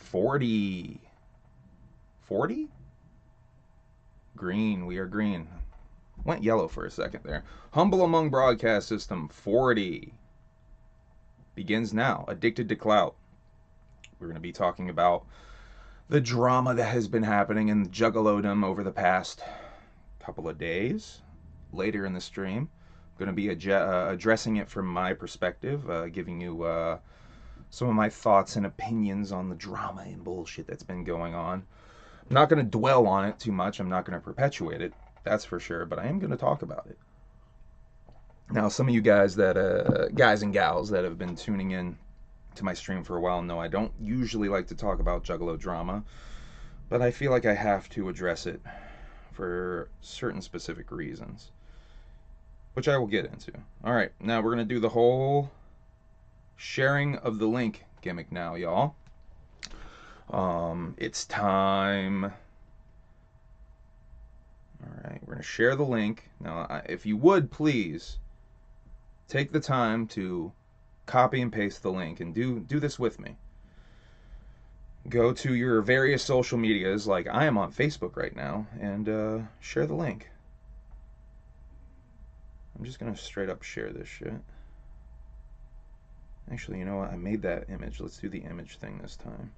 40. 40? Green. We are green. Went yellow for a second there. Humble Among Broadcast System 40 begins now. Addicted to Clout. We're going to be talking about the drama that has been happening in Juggalodeom over the past couple of days. Later in the stream, I'm going to be addressing it from my perspective, giving you some of my thoughts and opinions on the drama and bullshit that's been going on. I'm not going to dwell on it too much. I'm not going to perpetuate it, that's for sure, but I am going to talk about it. Now, some of you guys guys and gals that have been tuning in to my stream for a while know I don't usually like to talk about Juggalo drama, but I feel like I have to address it for certain specific reasons, which I will get into. Alright, now we're going to do the whole sharing of the link gimmick now, y'all. It's time. Alright, we're going to share the link. Now, if you would, please take the time to copy and paste the link and do this with me. Go to your various social medias, like I am on Facebook right now, and share the link. I'm just going to straight up share this shit. Actually, you know what? I made that image. Let's do the image thing this time.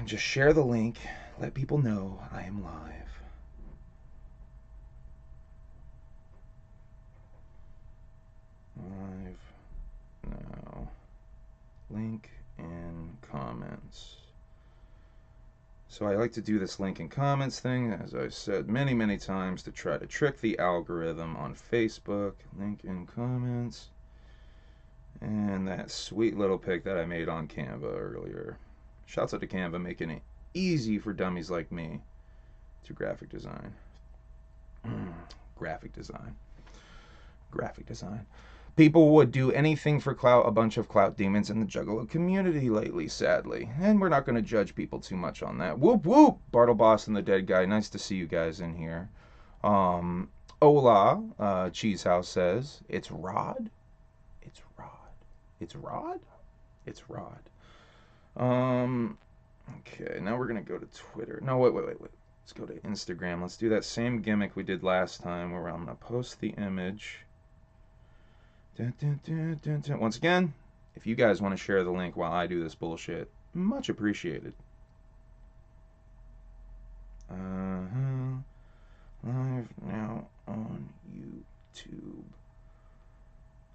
Just share the link. Let people know I am live. Live now. Link in comments. So I like to do this link in comments thing, as I've said many, many times, to try to trick the algorithm on Facebook. Link in comments. And that sweet little pic that I made on Canva earlier. Shouts out to Canva, making it easy for dummies like me to graphic design. Graphic design. Graphic design. People would do anything for clout, a bunch of clout demons in the Juggalo community lately, sadly. And we're not going to judge people too much on that. Whoop whoop! Bartle Boss and the Dead Guy, nice to see you guys in here. Ola, Cheese House says, it's Rod? It's Rod. It's Rod? It's Rod. Okay, now we're going to go to Twitter. No, wait. Let's go to Instagram. Let's do that same gimmick we did last time, where I'm going to post the image. Once again, if you guys want to share the link while I do this bullshit, much appreciated. Live now on YouTube.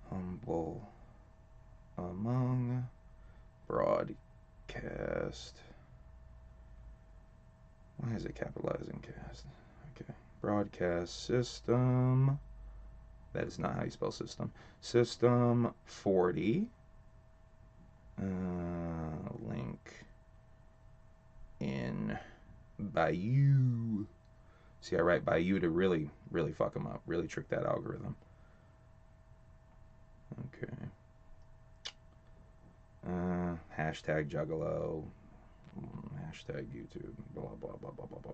Humble Among Broadcast. Why is it capitalizing cast? Okay. Broadcast system. That is not how you spell system. System 40. Link in Bayou. See, I write Bayou to really, really fuck them up. Really trick that algorithm. Okay. Hashtag Juggalo. Hashtag YouTube. Blah, blah, blah, blah, blah, blah,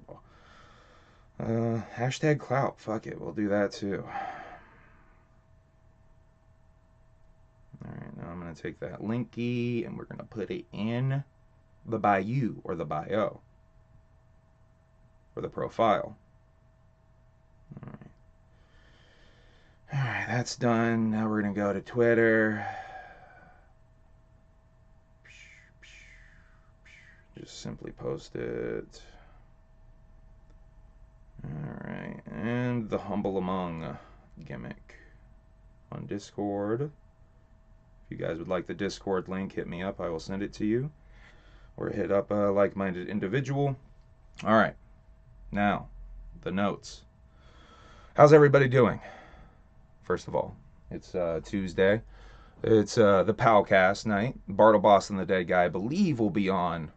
blah. Hashtag Clout. Fuck it. We'll do that too. Alright, now I'm going to take that linky and we're going to put it in the Bayou, or the bio, or the profile. Alright, that's done. Now we're going to go to Twitter. Just simply post it. Alright, and the Humble Among gimmick on Discord. If you guys would like the Discord link, hit me up. I will send it to you. Or hit up a like-minded individual. Alright. Now, the notes. How's everybody doing? First of all, it's Tuesday. It's the Powcast night. Bartle Boss and the Dead Guy, I believe, will be on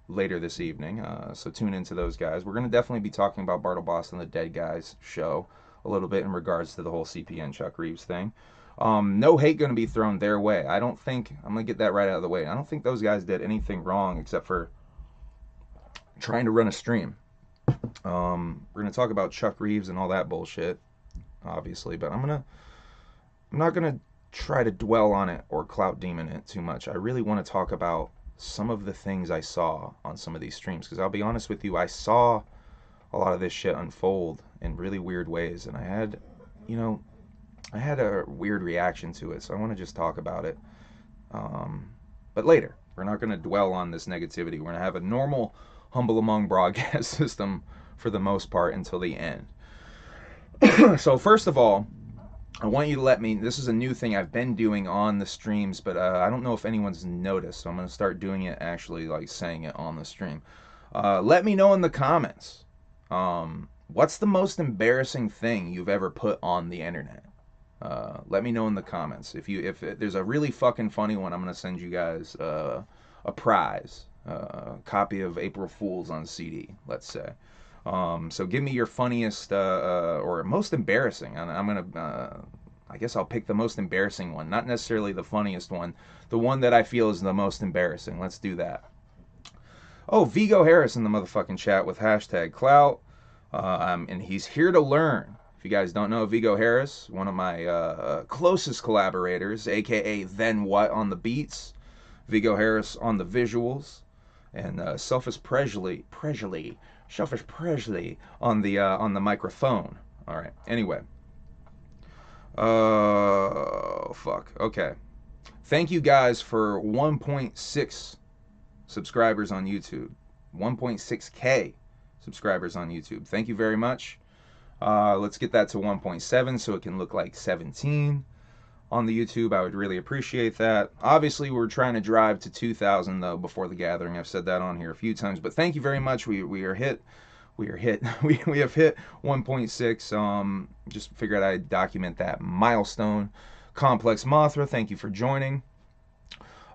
later this evening. So tune into those guys. We're going to definitely be talking about Bartle Boss and the Dead Guy's show a little bit in regards to the whole CPN Chuck Reeves thing. No hate going to be thrown their way. I don't think, I'm going to get that right out of the way. I don't think those guys did anything wrong except for trying to run a stream. We're going to talk about Chuck Reeves and all that bullshit, obviously, but I'm not going to try to dwell on it or clout demon it too much. I really want to talk about some of the things I saw on some of these streams. Because I'll be honest with you, I saw a lot of this shit unfold in really weird ways, and I had, you know, I had a weird reaction to it, so I want to just talk about it. But later, we're not going to dwell on this negativity. We're going to have a normal Humble Among broadcast system for the most part until the end. So first of all, I want you to let me, this is a new thing I've been doing on the streams, but I don't know if anyone's noticed, so I'm going to start doing it actually, like saying it on the stream. Let me know in the comments, what's the most embarrassing thing you've ever put on the internet? Let me know in the comments. If there's a really fucking funny one, I'm going to send you guys a prize, a copy of April Fools on CD, let's say. So give me your funniest or most embarrassing. I'm gonna, I guess I'll pick the most embarrassing one, not necessarily the funniest one, the one that I feel is the most embarrassing. Let's do that. Oh, Vigo Harris in the motherfucking chat with hashtag Clout, and he's here to learn. If you guys don't know Vigo Harris, one of my closest collaborators, aka Then What on the beats, Vigo Harris on the visuals, and Selfish Presley on the microphone. All right. Anyway. Fuck. Okay. Thank you guys for 1.6 subscribers on YouTube. 1.6K subscribers on YouTube. Thank you very much. Let's get that to 1.7 so it can look like 17 on the YouTube. I would really appreciate that. Obviously, we're trying to drive to 2,000 though before the gathering. I've said that on here a few times, but thank you very much. We have hit 1.6. Just figured I'd document that milestone. Complex Mothra, thank you for joining.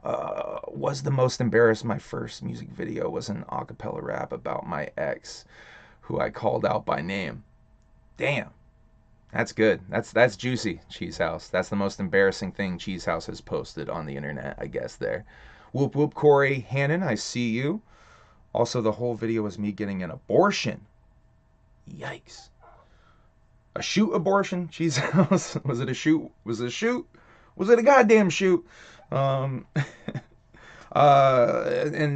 Was the most embarrassed. My first music video was an acapella rap about my ex, who I called out by name. Damn. That's good. That's juicy, Cheese House. That's the most embarrassing thing Cheese House has posted on the internet, I guess, there. Whoop whoop, Corey Hannon, I see you. Also, the whole video was me getting an abortion. Yikes. A shoot abortion, Cheese House? Was it a shoot? Was it a shoot? Was it a goddamn shoot? And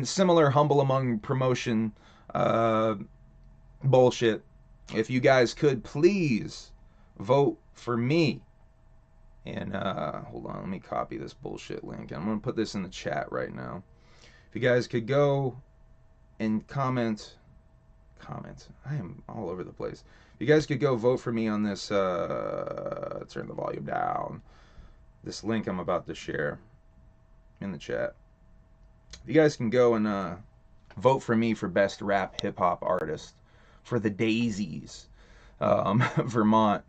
similar Humble Among promotion bullshit. If you guys could please vote for me. And hold on, let me copy this bullshit link. I'm gonna put this in the chat right now. If you guys could go and comment. I am all over the place. If you guys could go vote for me on this, turn the volume down. This link I'm about to share in the chat. If you guys can go and vote for me for best rap hip hop artist for the Daisies Vermont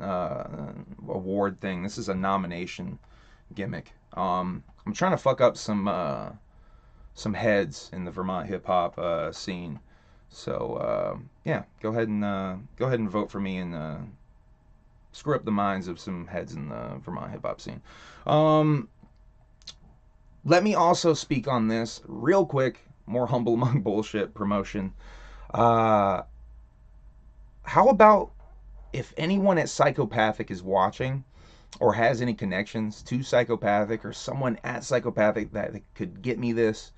award thing. This is a nomination gimmick. I'm trying to fuck up some heads in the Vermont hip hop scene. So yeah, go ahead and vote for me and screw up the minds of some heads in the Vermont hip hop scene. Let me also speak on this real quick. More Humble Among bullshit promotion. How about if anyone at Psychopathic is watching or has any connections to Psychopathic or someone at Psychopathic that could get me this,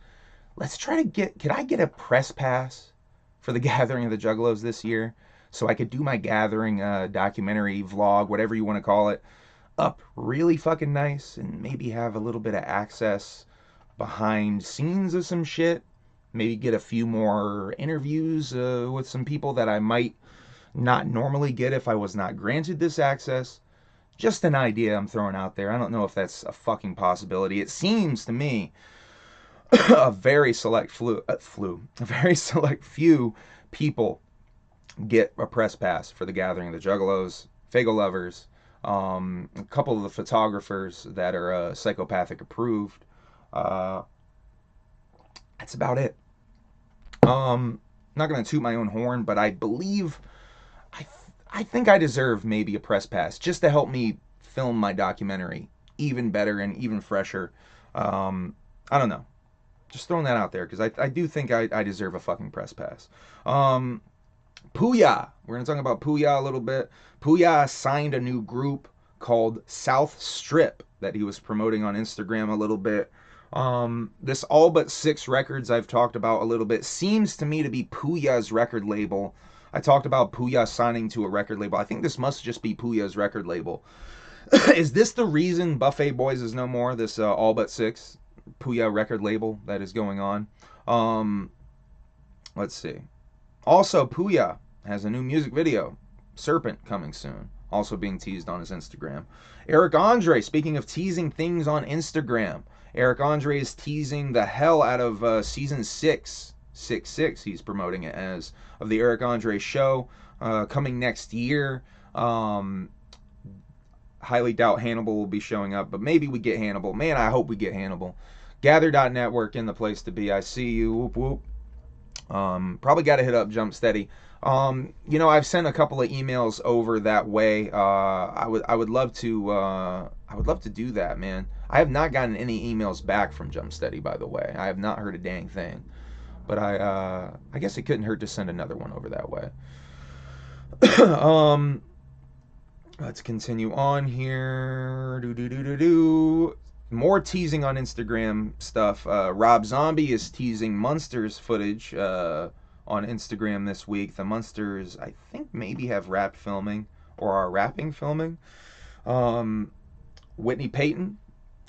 let's try to could I get a press pass for the Gathering of the Juggalos this year so I could do my gathering documentary, vlog, whatever you want to call it, up really fucking nice and maybe have a little bit of access behind scenes of some shit. Maybe get a few more interviews with some people that I might not normally get if I was not granted this access. Just an idea I'm throwing out there. I don't know if that's a fucking possibility. It seems to me a very select few people get a press pass for the Gathering of the Juggalos, Fago Lovers, a couple of the photographers that are Psychopathic approved. That's about it. I'm not gonna toot my own horn, but I believe I think I deserve maybe a press pass just to help me film my documentary even better and even fresher. I don't know. Just throwing that out there because I do think I deserve a fucking press pass. Puya. We're going to talk about Puya a little bit. Puya signed a new group called South Strip that he was promoting on Instagram a little bit. This All But Six Records I've talked about a little bit seems to me to be Puya's record label. I talked about Puya signing to a record label. I think this must just be Puya's record label. Is this the reason Buffet Boys is no more? This All But Six Puya record label that is going on. Um, let's see. Also, Puya has a new music video, Serpent, coming soon. Also being teased on his Instagram. Eric Andre, speaking of teasing things on Instagram, Eric Andre is teasing the hell out of season 6, 6, he's promoting it as, of the Eric Andre show, coming next year. Highly doubt Hannibal will be showing up, but maybe we get Hannibal. Man, I hope we get Hannibal. Gather.network in the place to be. I see you. Whoop, whoop. Probably got to hit up Jump Steady. I've sent a couple of emails over that way. I would love to do that, man. I have not gotten any emails back from Jump Steady, by the way. I have not heard a dang thing. But I guess it couldn't hurt to send another one over that way. Let's continue on here. More teasing on Instagram stuff. Rob Zombie is teasing Munsters footage on Instagram this week. The Munsters, I think, maybe have rap filming or are rapping filming. Whitney Payton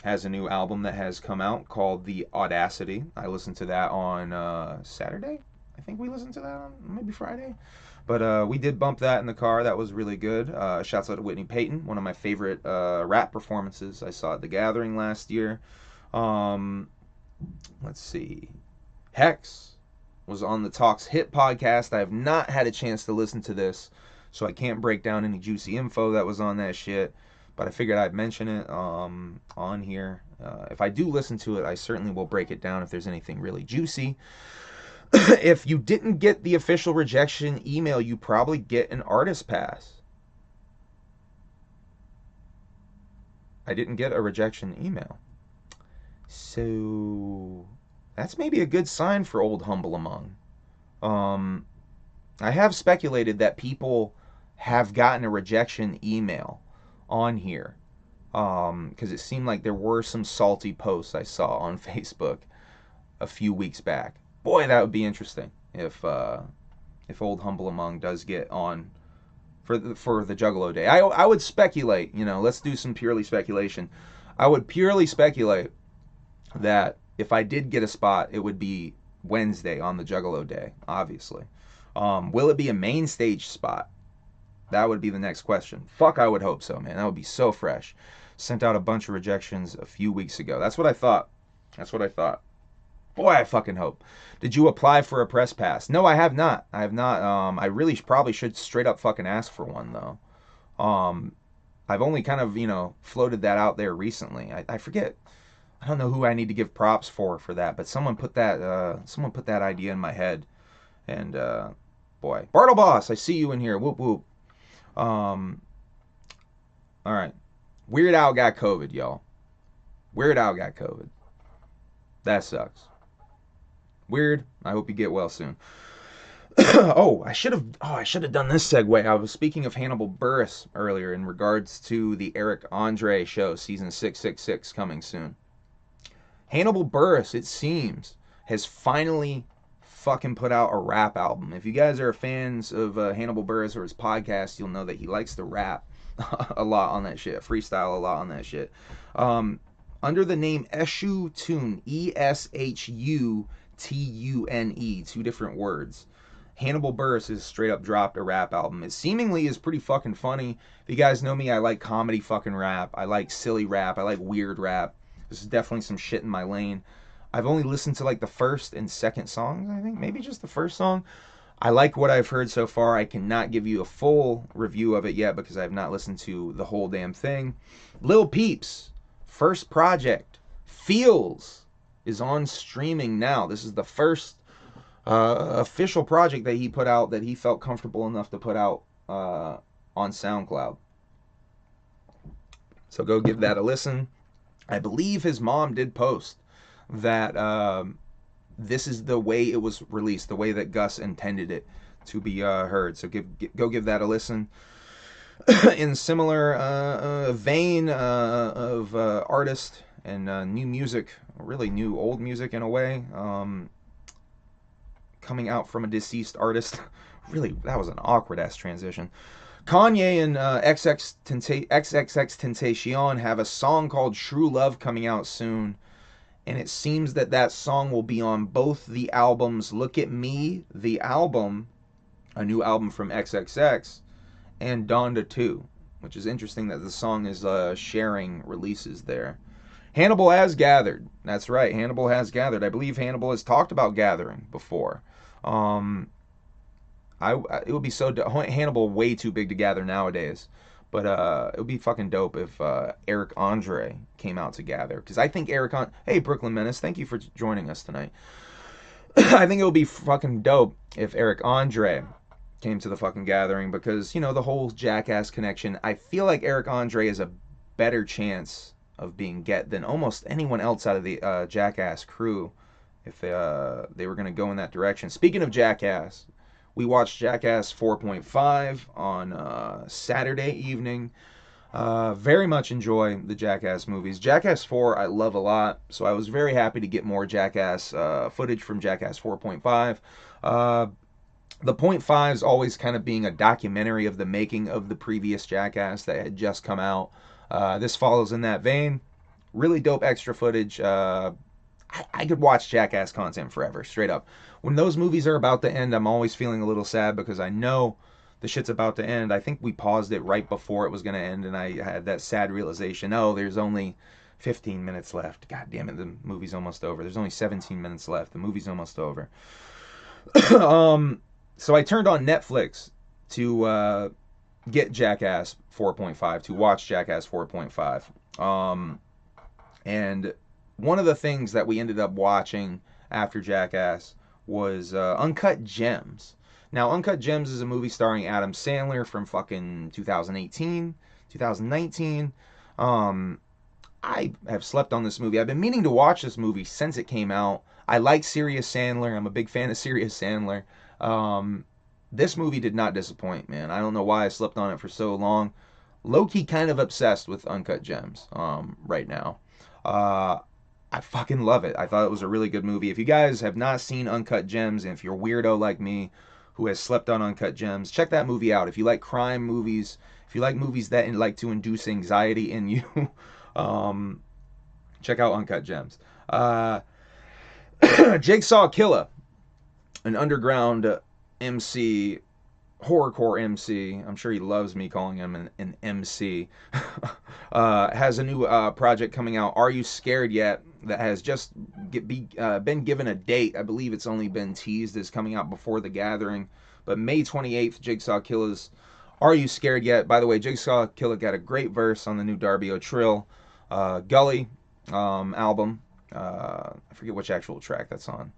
has a new album that has come out called The Audacity. I listened to that on Saturday. I think we listened to that on maybe Friday. But we did bump that in the car. That was really good. Shouts out to Whitney Payton, one of my favorite rap performances I saw at the Gathering last year. Let's see. Hex was on the Talks Hit podcast. I have not had a chance to listen to this, so I can't break down any juicy info that was on that shit. But I figured I'd mention it on here. If I do listen to it, I certainly will break it down if there's anything really juicy. If you didn't get the official rejection email, you probably get an artist pass. I didn't get a rejection email. So that's maybe a good sign for old Humble Among. I have speculated that people have gotten a rejection email on here. Because it seemed like there were some salty posts I saw on Facebook a few weeks back. Boy, that would be interesting if old Humble Among does get on for the Juggalo Day. I would speculate, let's do some purely speculation. I would purely speculate that if I did get a spot, it would be Wednesday on the Juggalo Day, obviously. Will it be a main stage spot? That would be the next question. Fuck, I would hope so, man. That would be so fresh. Sent out a bunch of rejections a few weeks ago. That's what I thought. Boy, I fucking hope. Did you apply for a press pass? No, I have not. I really probably should straight up fucking ask for one, though. I've only kind of, floated that out there recently. I forget. I don't know who I need to give props for that, but someone put that idea in my head. And, boy. Bartle Boss, I see you in here. Whoop, whoop. All right. Weird Al got COVID, y'all. Weird Al got COVID. That sucks. Weird. I hope you get well soon. I should have done this segue. I was speaking of Hannibal Buress earlier in regards to the Eric Andre show, season 666 coming soon. Hannibal Buress, it seems, has finally fucking put out a rap album. If you guys are fans of Hannibal Buress or his podcast, you'll know that he likes to rap a lot on that shit, freestyle a lot on that shit. Under the name Eshu Tune, Eshutune, 2 different words. Hannibal Buress has straight up dropped a rap album. It seemingly is pretty fucking funny. If you guys know me, I like comedy fucking rap. I like silly rap. I like weird rap. This is definitely some shit in my lane. I've only listened to like the first and second songs, I think. Maybe just the first song. I like what I've heard so far. I cannot give you a full review of it yet because I have not listened to the whole damn thing. Lil Peep's first project, Feels, is on streaming now. This is the first official project that he put out that he felt comfortable enough to put out on SoundCloud. So go give that a listen. I believe his mom did post that this is the way it was released, the way that Gus intended it to be heard. So go give that a listen. In similar vein of artist and new music, really new old music in a way, coming out from a deceased artist. Really, that was an awkward ass transition. Kanye and XXX Tentacion have a song called True Love coming out soon, and it seems that that song will be on both the albums Look at Me, the album, a new album from XXX, and Donda 2, which is interesting that the song is sharing releases there. Hannibal has gathered. That's right, Hannibal has gathered. I believe Hannibal has talked about gathering before. Um, it would be so Hannibal way too big to gather nowadays, but it would be fucking dope if Eric Andre came out to gather, because I think hey Brooklyn Menace, thank you for joining us tonight. I think it would be fucking dope if Eric Andre came to the fucking gathering, because, you know, the whole Jackass connection. I feel like Eric Andre is a better chance of being get than almost anyone else out of the Jackass crew if they were going to go in that direction. Speaking of Jackass, we watched Jackass 4.5 on Saturday evening. Very much enjoy the Jackass movies. Jackass 4 I love a lot, so I was very happy to get more Jackass footage from Jackass 4.5. The .5 is always kind of being a documentary of the making of the previous Jackass that had just come out. This follows in that vein. Really dope extra footage. I could watch Jackass content forever, straight up. When those movies are about to end, I'm always feeling a little sad because I know the shit's about to end. I think we paused it right before it was going to end, and I had that sad realization, oh, there's only 15 minutes left. God damn it, the movie's almost over. There's only 17 minutes left. The movie's almost over. So I turned on Netflix to get Jackass 4.5, to watch Jackass 4.5. And one of the things that we ended up watching after Jackass was Uncut Gems. Now, Uncut Gems is a movie starring Adam Sandler from fucking 2018, 2019. I have slept on this movie. I've been meaning to watch this movie since it came out. I like Serious Sandler. I'm a big fan of Serious Sandler. This movie did not disappoint, man. I don't know why I slept on it for so long. Low-key kind of obsessed with Uncut Gems right now. I fucking love it. I thought it was a really good movie. If you guys have not seen Uncut Gems, and if you're a weirdo like me who has slept on Uncut Gems, check that movie out. If you like crime movies, if you like movies that like to induce anxiety in you, check out Uncut Gems. Jigsaw Killa, an underground MC, horrorcore MC. I'm sure he loves me calling him an MC. Has a new project coming out, Are You Scared Yet? That has just been given a date. I believe it's only been teased as coming out before the gathering. But May 28th, Jigsaw Killa's Are You Scared Yet? By the way, Jigsaw Killa got a great verse on the new Darby O'Trill Gully album. I forget which actual track that's on.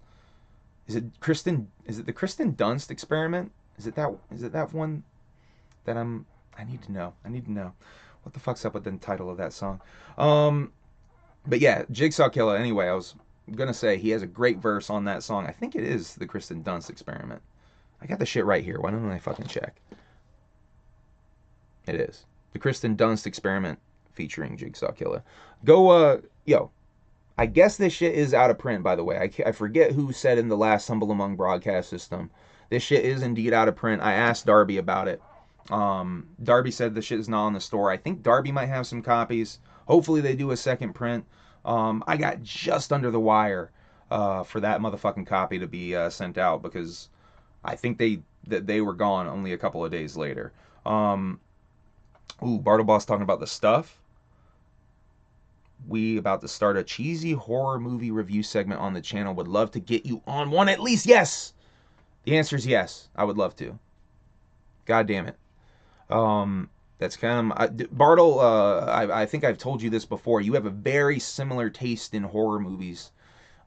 Is it the Kristen Dunst Experiment? Is it that one that I need to know. What the fuck's up with the title of that song? But yeah, Jigsaw Killa. Anyway, I was gonna say he has a great verse on that song. I think it is the Kristen Dunst Experiment. I got the shit right here. Why don't I fucking check? It is the Kristen Dunst Experiment featuring Jigsaw Killa. Go, yo. I guess this shit is out of print, by the way. I forget who said in the last Humble Among broadcast system. This shit is indeed out of print. I asked Darby about it. Darby said the shit is not on the store. I think Darby might have some copies. Hopefully they do a second print. I got just under the wire for that motherfucking copy to be sent out, because I think they were gone only a couple of days later. Bartle Boss talking about the stuff. We about to start a cheesy horror movie review segment on the channel. Would love to get you on one at least. Yes! The answer is yes. I would love to. God damn it. That's kind of... Bartle, I think I've told you this before. You have a very similar taste in horror movies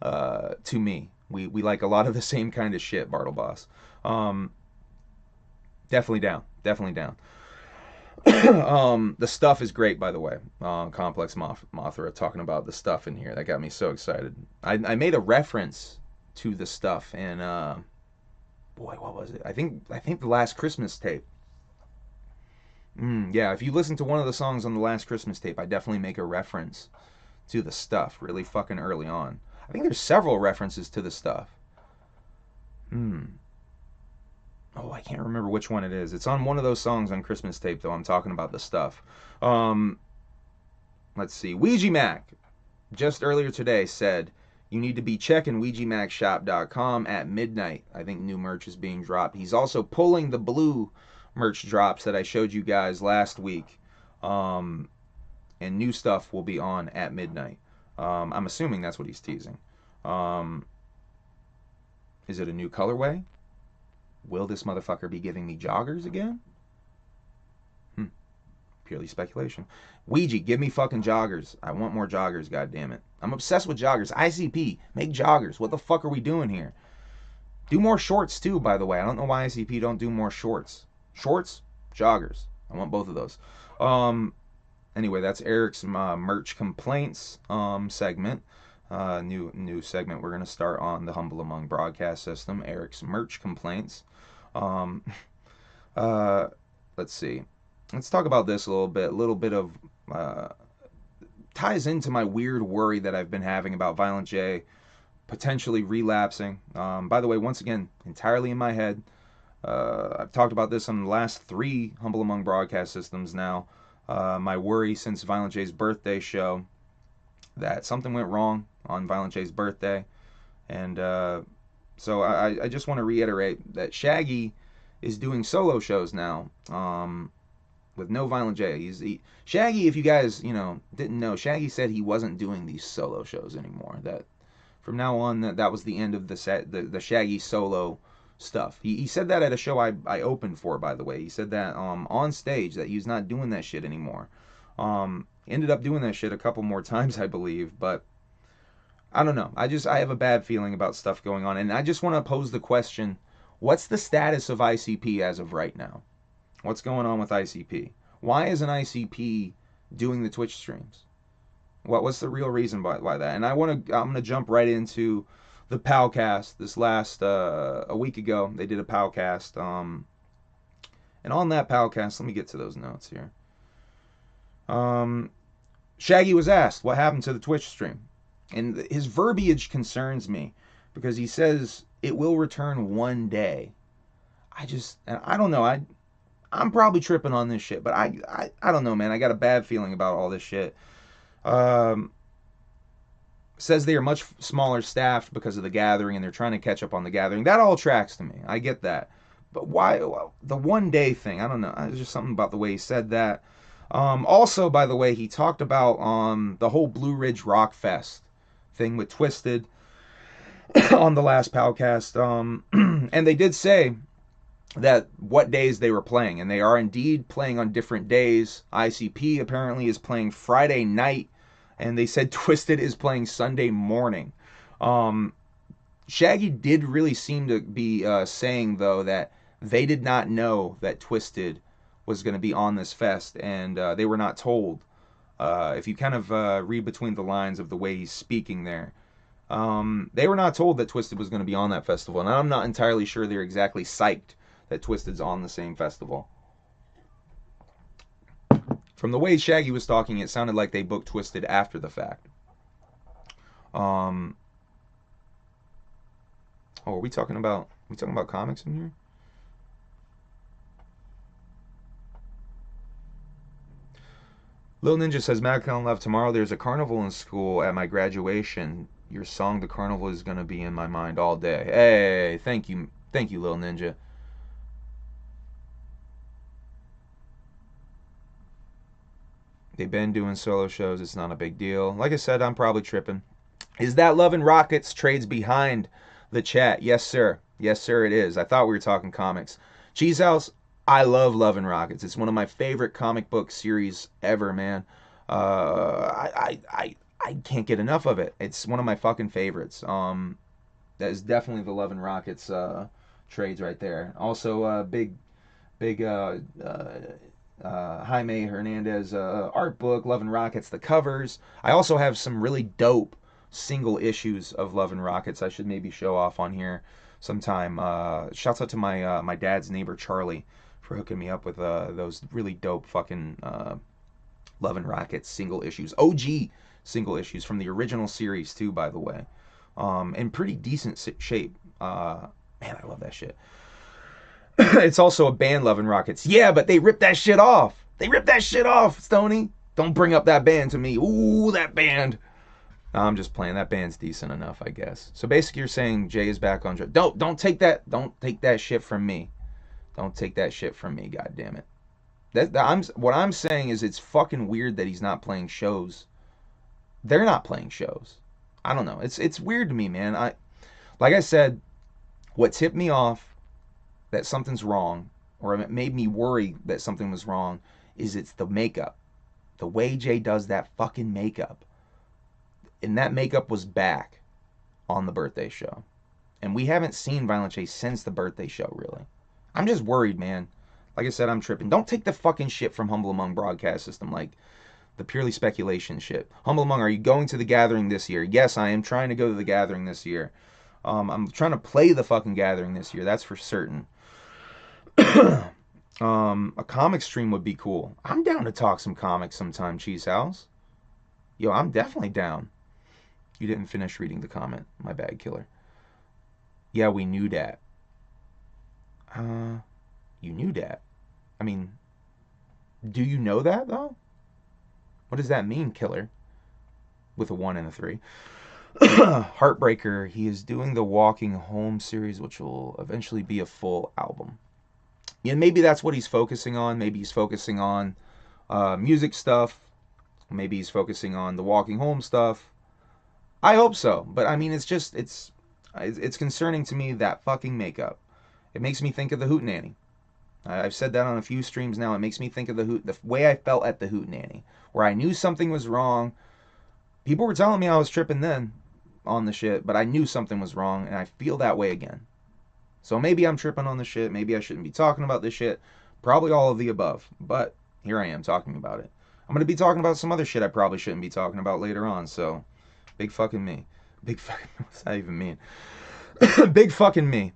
to me. We like a lot of the same kind of shit, Bartle Boss. Definitely down. Definitely down. The stuff is great, by the way. Complex Mothra talking about the stuff in here. That got me so excited. I made a reference to the stuff, and boy, what was it? I think the Last Christmas tape. Yeah, if you listen to one of the songs on the Last Christmas tape, I definitely make a reference to the Stuff really fucking early on. I think there's several references to the Stuff. Oh, I can't remember which one it is. It's on one of those songs on Christmas Tape, though. I'm talking about the Stuff. Let's see. Ouija Mac, just earlier today, said you need to be checking OuijaMacShop.com at midnight. I think new merch is being dropped. He's also pulling the blue merch drops that I showed you guys last week. And new stuff will be on at midnight. I'm assuming that's what he's teasing. Is it a new colorway? Will this motherfucker be giving me joggers again? Purely speculation. Ouija, give me fucking joggers. I want more joggers, goddammit. I'm obsessed with joggers. ICP, make joggers. What the fuck are we doing here? Do more shorts too, by the way. I don't know why ICP don't do more shorts. Shorts, joggers. I want both of those. Anyway, that's Eric's merch complaints segment. New segment we're gonna start on the Humble Among broadcast system. Eric's merch complaints. Let's see. Let's talk about this a little bit. A little bit of ties into my weird worry that I've been having about Violent J potentially relapsing. By the way, once again, entirely in my head. I've talked about this on the last 3 Humble Among broadcast systems now. My worry since Violent J's birthday show that something went wrong on Violent J's birthday. And so I just want to reiterate that Shaggy is doing solo shows now. With no Violent J. Shaggy, if you guys, didn't know, Shaggy said he wasn't doing these solo shows anymore. That from now on, that was the end of the Shaggy solo stuff. He said that at a show I opened for, by the way. He said that on stage that he's not doing that shit anymore. Ended up doing that shit a couple more times, I believe, but I don't know. I have a bad feeling about stuff going on, and I just want to pose the question, what's the status of ICP as of right now? What's going on with ICP? Why isn't ICP doing the Twitch streams? What's the real reason why that? And I'm gonna jump right into the Palcast. This last a week ago, they did a Palcast. And on that Palcast, let me get to those notes here. Shaggy was asked what happened to the Twitch stream, and his verbiage concerns me because he says it will return one day. I don't know. I'm probably tripping on this shit, but I don't know, man. I got a bad feeling about all this shit. Says they are much smaller staffed because of the gathering, and they're trying to catch up on the gathering. That all tracks to me. I get that. But why the one day thing? I don't know. There's just something about the way he said that. Also, by the way, he talked about the whole Blue Ridge Rock Fest thing with Twisted on the last Palcast. And they did say that what days they were playing, and they are indeed playing on different days. ICP apparently is playing Friday night, and they said Twisted is playing Sunday morning. Shaggy did really seem to be saying, though, that they did not know that Twisted was going to be on this fest, and they were not told. If you kind of read between the lines of the way he's speaking there, they were not told that Twisted was going to be on that festival, and I'm not entirely sure they're exactly psyched that Twisted's on the same festival. From the way Shaggy was talking, it sounded like they booked Twisted after the fact. Oh, are we talking about comics in here? Lil Ninja says, Mad Con Love, tomorrow there's a carnival in school at my graduation. Your song, The Carnival, is going to be in my mind all day. Hey, thank you, Lil Ninja. They've been doing solo shows. It's not a big deal. Like I said, I'm probably tripping. Is that Love and Rockets trades behind the chat? Yes, sir. Yes, sir, it is. I thought we were talking comics. Cheese House, I love Love and Rockets. It's one of my favorite comic book series ever, man. I can't get enough of it. It's one of my fucking favorites. That is definitely the Love and Rockets trades right there. Also, big Jaime Hernandez art book, Love and Rockets, the covers. I also have some really dope single issues of Love and Rockets I should maybe show off on here sometime. Shouts out to my dad's neighbor Charlie for hooking me up with those really dope fucking Love and Rockets single issues. OG single issues from the original series too, by the way, in pretty decent shape. Man, I love that shit. It's also a band, Love and Rockets. Yeah, but they ripped that shit off. They ripped that shit off, Stoney. Don't bring up that band to me. Ooh, that band. I'm just playing. That band's decent enough, I guess. So basically, you're saying Jay is back on drugs. Don't take that shit from me. Don't take that shit from me. God damn it. What I'm saying is it's fucking weird that he's not playing shows. They're not playing shows. I don't know. It's weird to me, man. Like I said, what tipped me off that something's wrong, or it made me worry that something was wrong, is it's the makeup. The way Jay does that fucking makeup. And that makeup was back on the birthday show. And we haven't seen Violent J since the birthday show, really. I'm just worried, man. Like I said, I'm tripping. Don't take the fucking shit from Humble Among Broadcast System, like the purely speculation shit. Humble Among, are you going to the Gathering this year? Yes, I am trying to go to the Gathering this year. I'm trying to play the fucking Gathering this year, that's for certain. A comic stream would be cool. I'm down to talk some comics sometime, Cheese House. Yo, I'm definitely down. You didn't finish reading the comment. My bad, killer. Yeah, we knew that. You knew that. I mean, do you know that, though? What does that mean, killer? With a 1 and a 3. Heartbreaker, he is doing the Walking Home series, which will eventually be a full album. Yeah, maybe that's what he's focusing on. Maybe he's focusing on music stuff. Maybe he's focusing on the Walking Home stuff. I hope so, but I mean, it's concerning to me, that fucking makeup. It makes me think of the Hootenanny. I've said that on a few streams now. It makes me think of the way I felt at the Hootenanny, where I knew something was wrong. People were telling me I was tripping then on the shit, but I knew something was wrong, and I feel that way again. So maybe I'm tripping on the shit. Maybe I shouldn't be talking about this shit. Probably all of the above, but here I am talking about it. I'm going to be talking about some other shit I probably shouldn't be talking about later on, so big fucking me. Big fucking, what's that even mean? Big fucking me.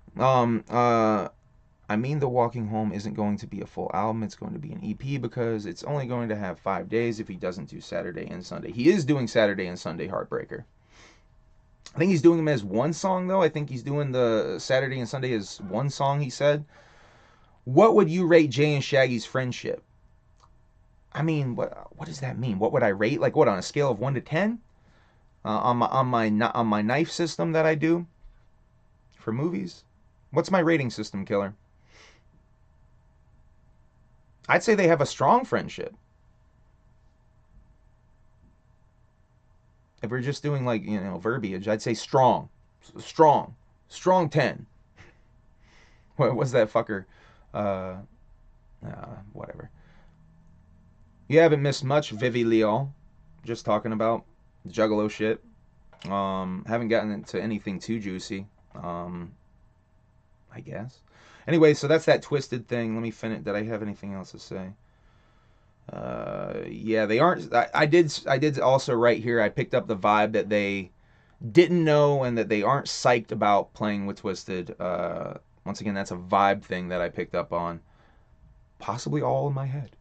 I mean, The Walking Home isn't going to be a full album. It's going to be an EP because it's only going to have 5 days if he doesn't do Saturday and Sunday. He is doing Saturday and Sunday Heartbreaker. I think he's doing them as one song, though. I think he's doing the Saturday and Sunday as one song, he said. What would you rate Jay and Shaggy's friendship? I mean, what does that mean? What would I rate? Like, what, on a scale of 1 to 10? On my knife system that I do for movies? What's my rating system, killer? I'd say they have a strong friendship. If we're just doing, like, you know, verbiage, I'd say strong. Strong 10. What was that fucker? Whatever. You haven't missed much, Vivi Leon. Just talking about Juggalo shit. Haven't gotten into anything too juicy. I guess. Anyway, so that's that Twisted thing. Let me finish. Did I have anything else to say? Yeah, they aren't. I did also write here. I picked up the vibe that they didn't know and that they aren't psyched about playing with Twisted. Once again, that's a vibe thing that I picked up on. Possibly all in my head.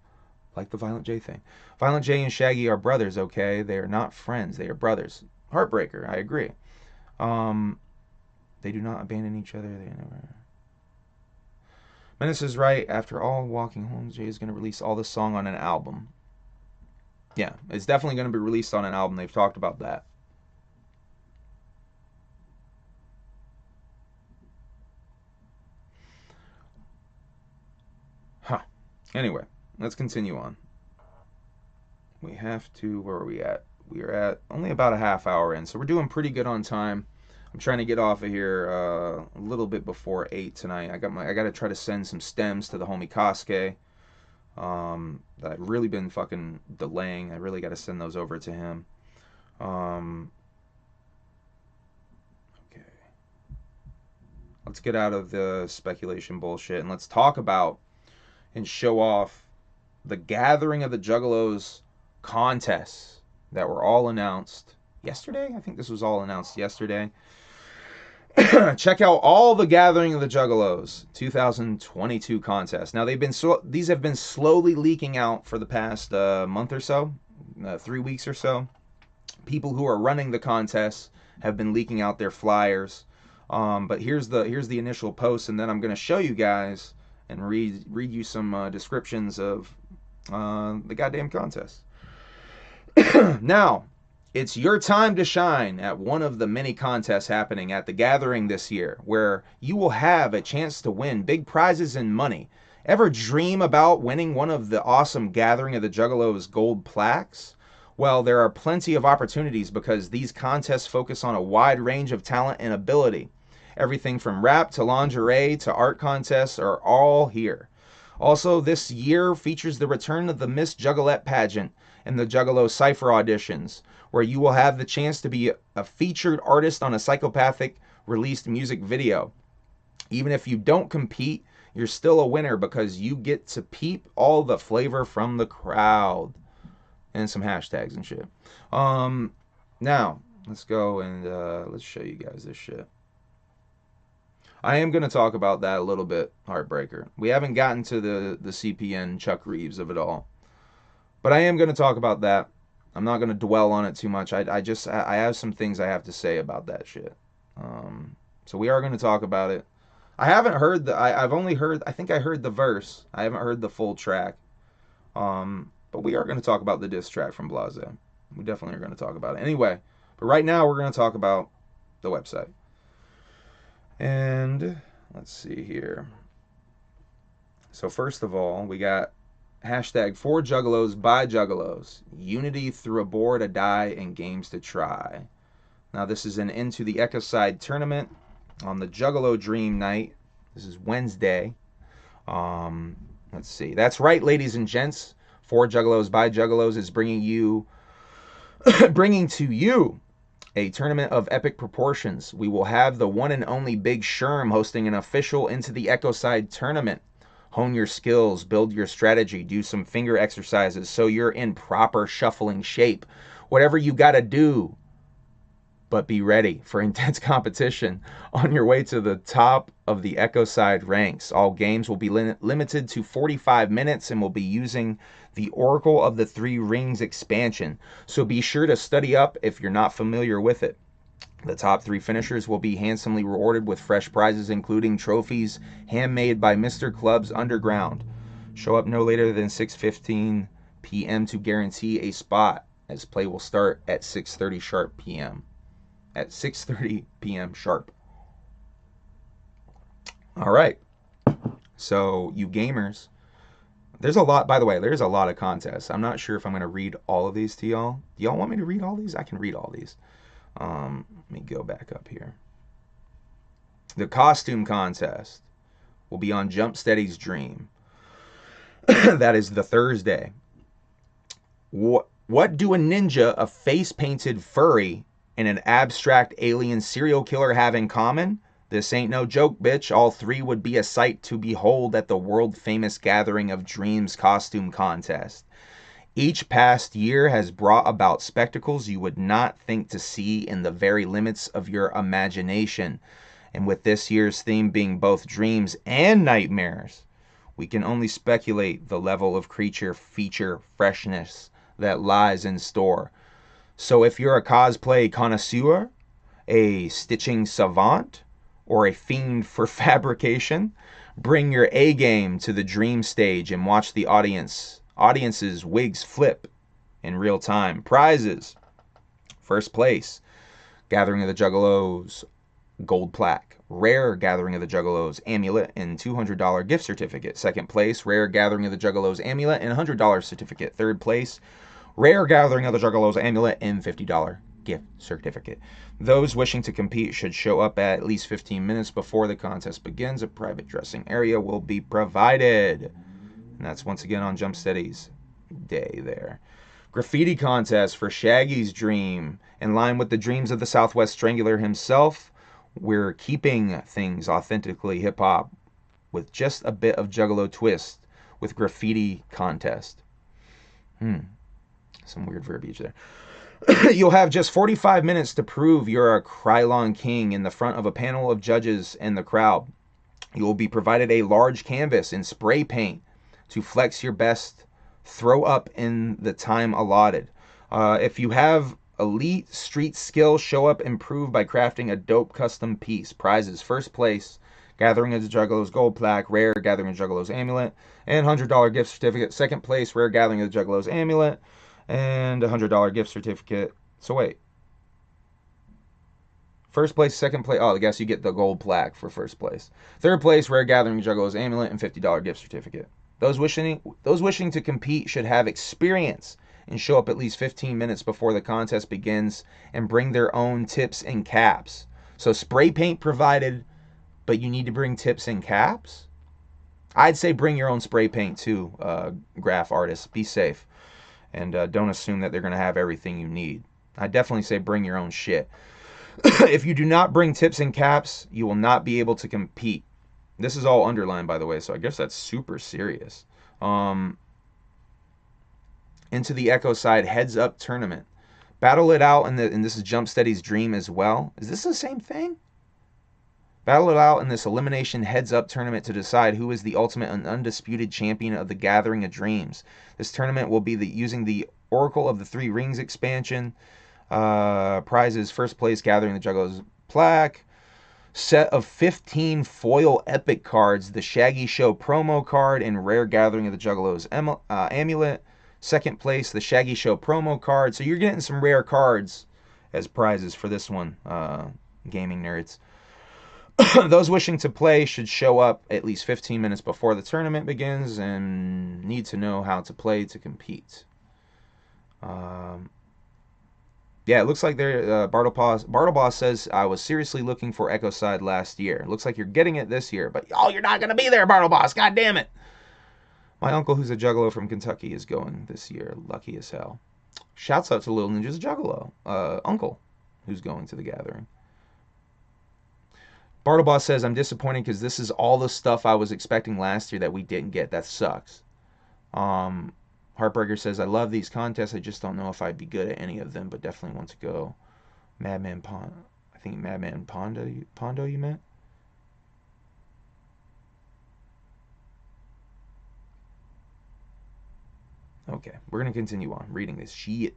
Like the Violent J thing. Violent J and Shaggy are brothers, okay? They are not friends. They are brothers. Heartbreaker, I agree. They do not abandon each other. They never... Menace is right. After all Walking Homes, Jay is going to release all this song on an album. Yeah, it's definitely going to be released on an album. They've talked about that. Huh. Anyway, let's continue on. We have to... Where are we at? We are at only about a half hour in, so we're doing pretty good on time. I'm trying to get off of here a little bit before 8 tonight. I got to try to send some stems to the homie Kosuke that I've really been fucking delaying. I really got to send those over to him. Okay. Let's get out of the speculation bullshit and let's talk about and show off the gathering of the Juggalos contests that were all announced yesterday. I think this was all announced yesterday. Check out all the Gathering of the Juggalos 2022 contests. Now these have been slowly leaking out for the past month or so, 3 weeks or so. people who are running the contests have been leaking out their flyers. But here's the initial post, and then I'm going to show you guys and read you some descriptions of the goddamn contest. Now, it's your time to shine at one of the many contests happening at the Gathering this year, where you will have a chance to win big prizes and money. Ever dream about winning one of the awesome Gathering of the Juggalos gold plaques? Well, there are plenty of opportunities because these contests focus on a wide range of talent and ability. Everything from rap to lingerie to art contests are all here. Also, this year features the return of the Miss Juggalette pageant and the Juggalo Cypher auditions, where you will have the chance to be a featured artist on a psychopathic released music video. Even if you don't compete, you're still a winner because you get to peep all the flavor from the crowd. And some hashtags and shit. Now, let's go and let's show you guys this shit. I am going to talk about that a little bit, Heartbreaker. We haven't gotten to the CPN Chuck Reeves of it all. But I am going to talk about that. I'm not going to dwell on it too much. I have some things I have to say about that shit. So we are going to talk about it. I haven't heard I've only heard, I think I heard the verse. I haven't heard the full track. But we are going to talk about the diss track from Blase. We definitely are going to talk about it. Anyway, but right now we're going to talk about the website. And let's see here. So first of all, we got hashtag for Juggalos by Juggalos. Unity through a board, a die, and games to try. Now this is an Into the Ecoside tournament on the Juggalodeom night. This is Wednesday. Let's see. That's right, ladies and gents. For Juggalos by Juggalos is bringing to you a tournament of epic proportions. We will have the one and only Big Sherm hosting an official Into the Ecoside tournament. Hone your skills, build your strategy, do some finger exercises so you're in proper shuffling shape. Whatever you gotta do, but be ready for intense competition on your way to the top of the Ecoside ranks. All games will be limited to 45 minutes and will be using the Oracle of the Three Rings expansion, so be sure to study up if you're not familiar with it. The top 3 finishers will be handsomely rewarded with fresh prizes, including trophies handmade by Mr. Club's Underground. Show up no later than 6:15 p.m. to guarantee a spot, as play will start at 6:30 sharp p.m. At 6:30 p.m. sharp. All right. So, you gamers, there's a lot, by the way, there's a lot of contests. I'm not sure if I'm going to read all of these to y'all. Do y'all want me to read all these? I can read all these. Let me go back up here. The costume contest will be on Jump Steady's Dream. That is the Thursday. What do a ninja, a face-painted furry, and an abstract alien serial killer have in common? This ain't no joke, bitch. All 3 would be a sight to behold at the world-famous Gathering of Dreams costume contest. Each past year has brought about spectacles you would not think to see in the very limits of your imagination. And with this year's theme being both dreams and nightmares, we can only speculate the level of creature feature freshness that lies in store. So if you're a cosplay connoisseur, a stitching savant, or a fiend for fabrication, bring your A game to the dream stage and watch the audience's wigs flip in real time. Prizes. First place, Gathering of the Juggalos gold plaque. Rare Gathering of the Juggalos amulet and $200 gift certificate. Second place, Rare Gathering of the Juggalos amulet and $100 certificate. Third place, Rare Gathering of the Juggalos amulet and $50 gift certificate. Those wishing to compete should show up at least 15 minutes before the contest begins. A private dressing area will be provided. And that's once again on Jump Steady's day there. Graffiti contest for Shaggy's Dream. In line with the dreams of the Southwest Strangler himself, we're keeping things authentically hip-hop with just a bit of Juggalo twist with graffiti contest. Some weird verbiage there. You'll have just 45 minutes to prove you're a Krylon king in the front of a panel of judges and the crowd. You will be provided a large canvas and spray paint to flex your best throw up in the time allotted. If you have Elite street skill. Show up improved by crafting a dope custom piece. Prizes. First place, Gathering of the Juggalos Gold Plaque, Rare Gathering of the Juggalos Amulet, and $100 gift certificate. Second place, Rare Gathering of the Juggalos Amulet, and $100 gift certificate. So wait. First place, second place. Oh, I guess you get the gold plaque for first place. Third place, Rare Gathering Juggalos Amulet and $50 gift certificate. Those wishing to compete should have experience and show up at least 15 minutes before the contest begins and bring their own tips and caps. So spray paint provided, but you need to bring tips and caps? I'd say bring your own spray paint too, graph artists. Be safe. And don't assume that they're going to have everything you need. I definitely say bring your own shit. If you do not bring tips and caps, you will not be able to compete. This is all underlined, by the way, so I guess that's super serious. Into the Echo Side Heads Up Tournament. Battle it out, and this is Jump Steady's dream as well. Is this the same thing? Battle it out in this elimination Heads Up tournament to decide who is the ultimate and undisputed champion of the Gathering of Dreams. This tournament will be using the Oracle of the Three Rings expansion. Prizes, first place, Gathering the Juggalos plaque. Set of 15 foil epic cards, the Shaggy Show promo card and Rare Gathering of the Juggalos amulet. Second place, the Shaggy Show promo card. So you're getting some rare cards as prizes for this one, gaming nerds. Those wishing to play should show up at least 15 minutes before the tournament begins and need to know how to play to compete. Yeah, it looks like they're Bartleboss says, I was seriously looking for Echo Side last year. Looks like you're getting it this year, but oh, you're not going to be there, Bartleboss. God damn it. My uncle, who's a juggalo from Kentucky, is going this year. Lucky as hell. Shouts out to Little Ninja's Juggalo, uncle, who's going to the gathering. Bartleboss says, I'm disappointed because this is all the stuff I was expecting last year that we didn't get. That sucks. Heartbreaker says, I love these contests. I just don't know if I'd be good at any of them, but definitely want to go. Madman Pondo. I think Madman Pondo you meant? Okay, we're going to continue on reading this shit.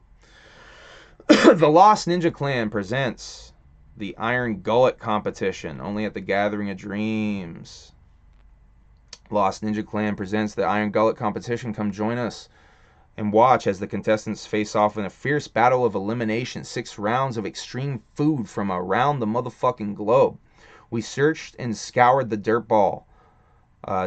The Lost Ninja Clan presents the Iron Gullet competition, only at the Gathering of Dreams. Lost Ninja Clan presents the Iron Gullet competition. Come join us and watch as the contestants face off in a fierce battle of elimination. 6 rounds of extreme food from around the motherfucking globe. We searched and scoured the dirt ball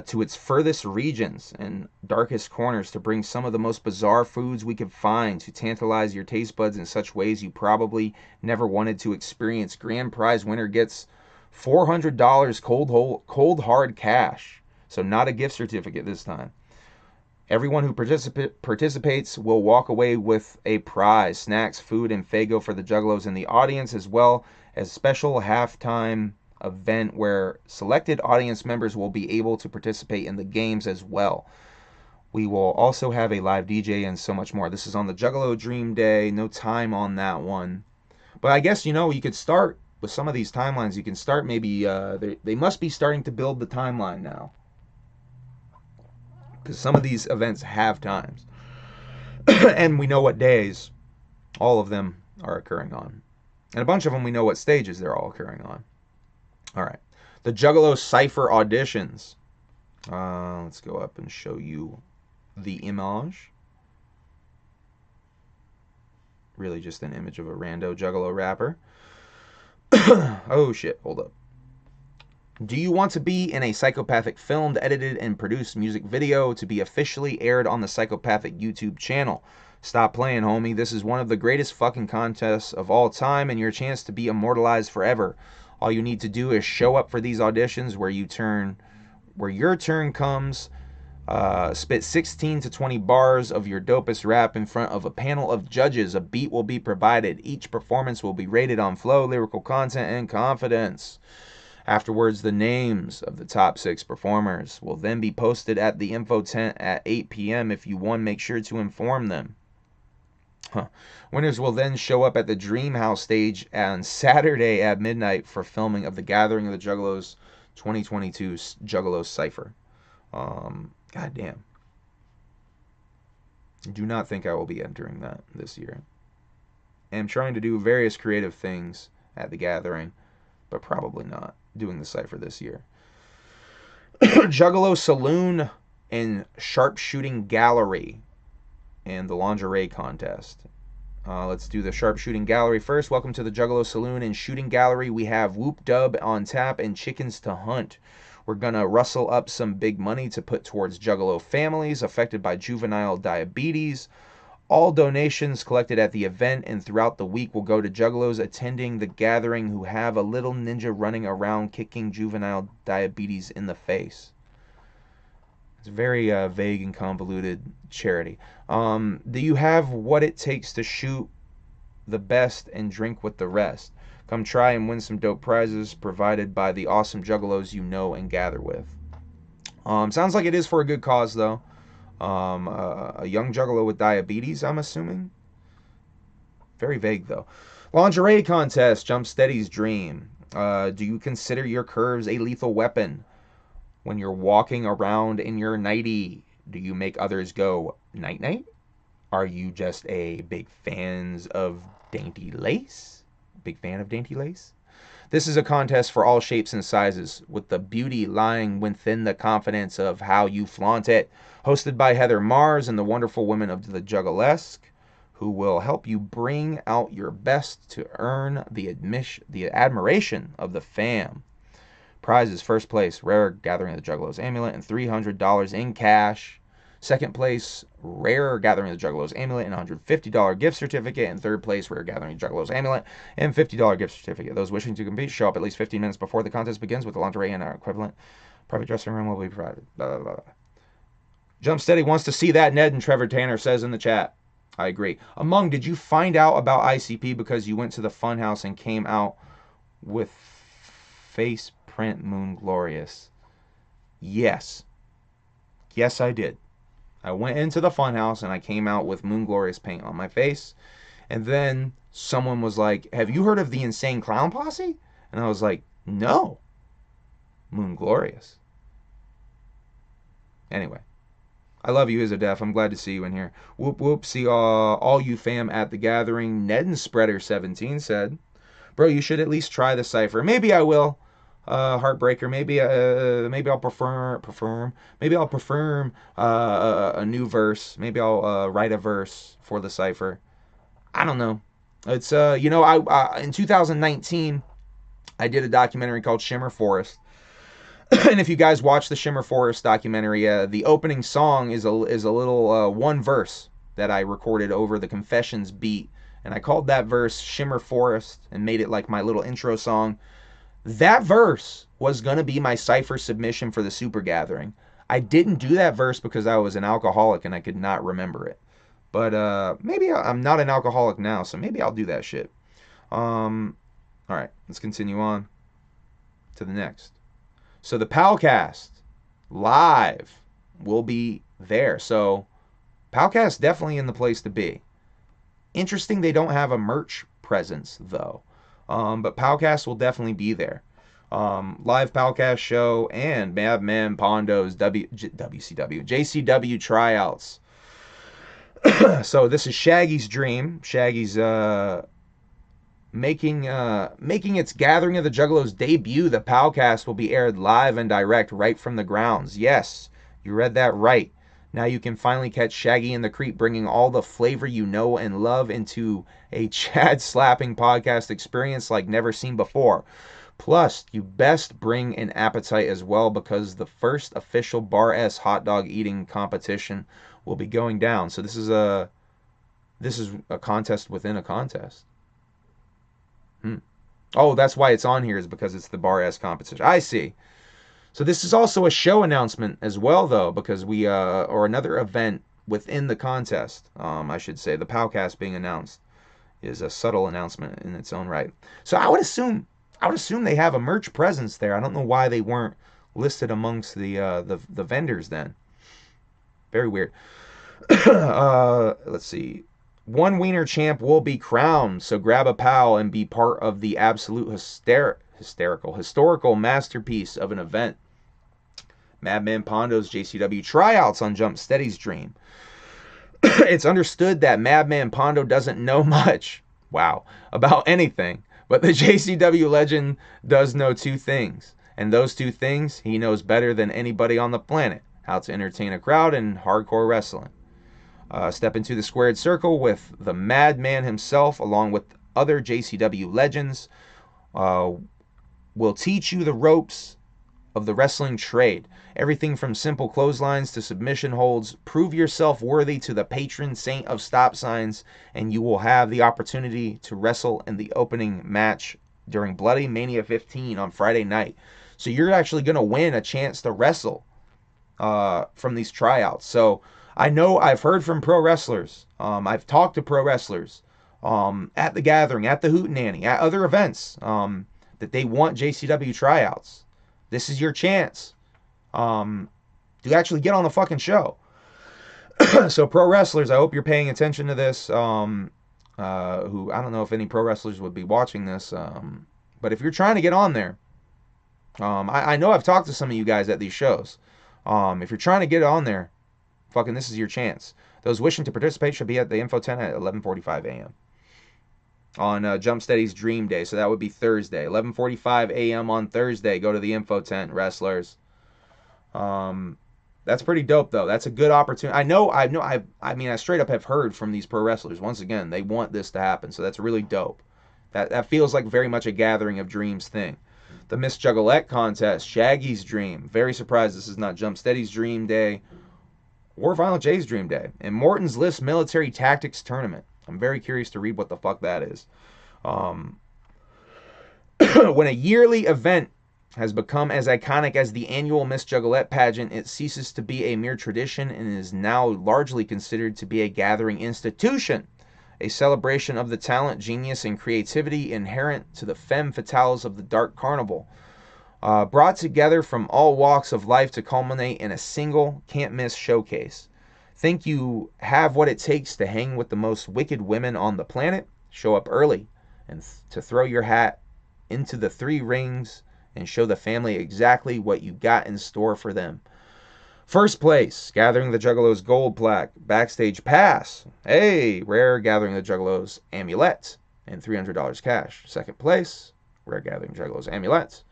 to its furthest regions and darkest corners to bring some of the most bizarre foods we could find to tantalize your taste buds in such ways you probably never wanted to experience. Grand prize winner gets $400 cold hard cash. So not a gift certificate this time. Everyone who participates will walk away with a prize, snacks, food, and Faygo for the Juggalos in the audience, as well as special halftime event where selected audience members will be able to participate in the games as well. We will also have a live DJ and so much more. This is on the Juggalo Dream Day. No time on that one. But I guess, you could start with some of these timelines. You can start maybe, they must be starting to build the timeline now. Because some of these events have times. And we know what days all of them are occurring on. And a bunch of them we know what stages they're all occurring on. All right. The Juggalo Cypher auditions. Let's go up and show you the image. Really just an image of a rando Juggalo rapper. Oh, shit. Hold up. Do you want to be in a Psychopathic filmed, edited, and produced music video to be officially aired on the Psychopathic YouTube channel? Stop playing, homie. This is one of the greatest fucking contests of all time and your chance to be immortalized forever. All you need to do is show up for these auditions where your turn comes, spit 16 to 20 bars of your dopest rap in front of a panel of judges. A beat will be provided. Each performance will be rated on flow, lyrical content, and confidence. Afterwards, the names of the top 6 performers will then be posted at the info tent at 8 p.m. If you won, make sure to inform them. Winners will then show up at the Dream House stage on Saturday at midnight for filming of the Gathering of the Juggalos 2022 Juggalo Cypher. God damn. Do not think I will be entering that this year. am trying to do various creative things at the gathering, but probably not doing the cipher this year. Juggalo Saloon and Sharpshooting Gallery and the lingerie contest. Let's do the sharpshooting gallery first. Welcome to the Juggalo Saloon and Shooting Gallery. We have Whoop Dub on tap and chickens to hunt. We're going to rustle up some big money to put towards Juggalo families affected by juvenile diabetes. All donations collected at the event and throughout the week will go to Juggalos attending the gathering who have a little ninja running around kicking juvenile diabetes in the face. It's a very vague and convoluted charity. Do you have what it takes to shoot the best and drink with the rest? Come try and win some dope prizes provided by the awesome Juggalos you know and gather with. Sounds like it is for a good cause, though. A young Juggalo with diabetes, I'm assuming. Very vague, though. Lingerie contest, Jump Steady's dream. Do you consider your curves a lethal weapon? When you're walking around in your nightie, do you make others go night-night? Are you just a big fan of dainty lace? Big fan of dainty lace? This is a contest for all shapes and sizes, with the beauty lying within the confidence of how you flaunt it. Hosted by Heather Mars and the wonderful women of the Juggalesque, who will help you bring out your best to earn the admiration of the fam. Prizes: first place, rare Gathering of the Juggalos amulet and $300 in cash. Second place, rare Gathering of the Juggalos amulet and $150 gift certificate. And third place, rare Gathering of the Juggalos amulet and $50 gift certificate. Those wishing to compete show up at least 15 minutes before the contest begins with the lingerie and our equivalent. Private dressing room will be provided. Blah, blah, blah. Jump Steady wants to see that, Ned, and Trevor Tanner says in the chat. I agree. Among, did you find out about ICP because you went to the funhouse and came out with face print Moon Glorious? Yes. Yes, I did. I went into the funhouse and I came out with Moon Glorious paint on my face. And then someone was like, have you heard of the Insane Clown Posse? And I was like, no. Moon Glorious. Anyway. I love you, Izadef. I'm glad to see you in here. Whoop whoop. See all you fam at the gathering. Ned and Spreader 17 said, bro, you should at least try the cipher. Maybe I will. Heartbreaker. Maybe I'll prefer a new verse. Maybe I'll write a verse for the cipher. I don't know. It's I in 2019 I did a documentary called Shimmer Forest. And if you guys watch the Shimmer Forest documentary, the opening song is a little one verse that I recorded over the Confessions beat, and I called that verse Shimmer Forest and made it like my little intro song. That verse was going to be my cipher submission for the Super Gathering. I didn't do that verse because I was an alcoholic and I could not remember it. But maybe I'm not an alcoholic now, so maybe I'll do that shit. All right, let's continue on to the next. So the Palcast live will be there. So Palcast definitely in the place to be. Interesting they don't have a merch presence though. But Palcast will definitely be there. Live Palcast show and Madman Pondo's WCW, JCW tryouts. So this is Shaggy's dream. Shaggy's making its Gathering of the Juggalos debut. The Palcast will be aired live and direct right from the grounds. Yes, you read that right. Now you can finally catch Shaggy and the Creep bringing all the flavor you know and love into a Chad-slapping podcast experience like never seen before. Plus, you best bring an appetite as well because the first official Bar S hot dog eating competition will be going down. So this is a contest within a contest. Oh, that's why it's on here, is because it's the Bar S competition. I see. So this is also a show announcement as well, though, because we or another event within the contest. I should say the Palcast being announced is a subtle announcement in its own right. So I would assume they have a merch presence there. I don't know why they weren't listed amongst the vendors then. Very weird. Let's see. One wiener champ will be crowned, so grab a pal and be part of the absolute historical masterpiece of an event. Madman Pondo's JCW tryouts on Jump Steady's dream. It's understood that Madman Pondo doesn't know much, Wow. About anything. But the JCW legend does know two things. And those two things he knows better than anybody on the planet: how to entertain a crowd and hardcore wrestling. Step into the squared circle with the madman himself, along with other JCW legends. Will teach you the ropes of the wrestling trade. Everything from simple clotheslines to submission holds. Prove yourself worthy to the patron saint of stop signs, and you will have the opportunity to wrestle in the opening match during Bloody Mania 15 on Friday night. So you're actually going to win a chance to wrestle from these tryouts. So I know I've heard from pro wrestlers. I've talked to pro wrestlers at the Gathering, at the Hootenanny, at other events that they want JCW tryouts. This is your chance to actually get on the fucking show. So pro wrestlers, I hope you're paying attention to this. Who, I don't know if any pro wrestlers would be watching this, but if you're trying to get on there, I know I've talked to some of you guys at these shows. If you're trying to get on there, fucking this is your chance. Those wishing to participate should be at the info tent at 11:45 a.m. on Jump Steady's Dream Day. So that would be Thursday, 11:45 a.m. on Thursday. Go to the info tent, wrestlers. That's pretty dope, though. That's a good opportunity. I mean, I straight up have heard from these pro wrestlers. Once again, they want this to happen, so that's really dope. That feels like very much a Gathering of Dreams thing. The Miss Juggalette contest, Shaggy's dream. Very surprised this is not Jump Steady's Dream Day or Violent J's Dream Day. And Morton's List Military Tactics Tournament. I'm very curious to read what the fuck that is. When a yearly event has become as iconic as the annual Miss Juggalette pageant, it ceases to be a mere tradition and is now largely considered to be a gathering institution, a celebration of the talent, genius, and creativity inherent to the femme fatales of the Dark Carnival, brought together from all walks of life to culminate in a single can't-miss showcase. Think you have what it takes to hang with the most wicked women on the planet? Show up early and to throw your hat into the 3 rings and show the family exactly what you got in store for them. First place, Gathering the Juggalos gold plaque, backstage pass. Hey, rare Gathering the Juggalos amulet, and $300 cash. Second place, rare Gathering Juggalos amulet,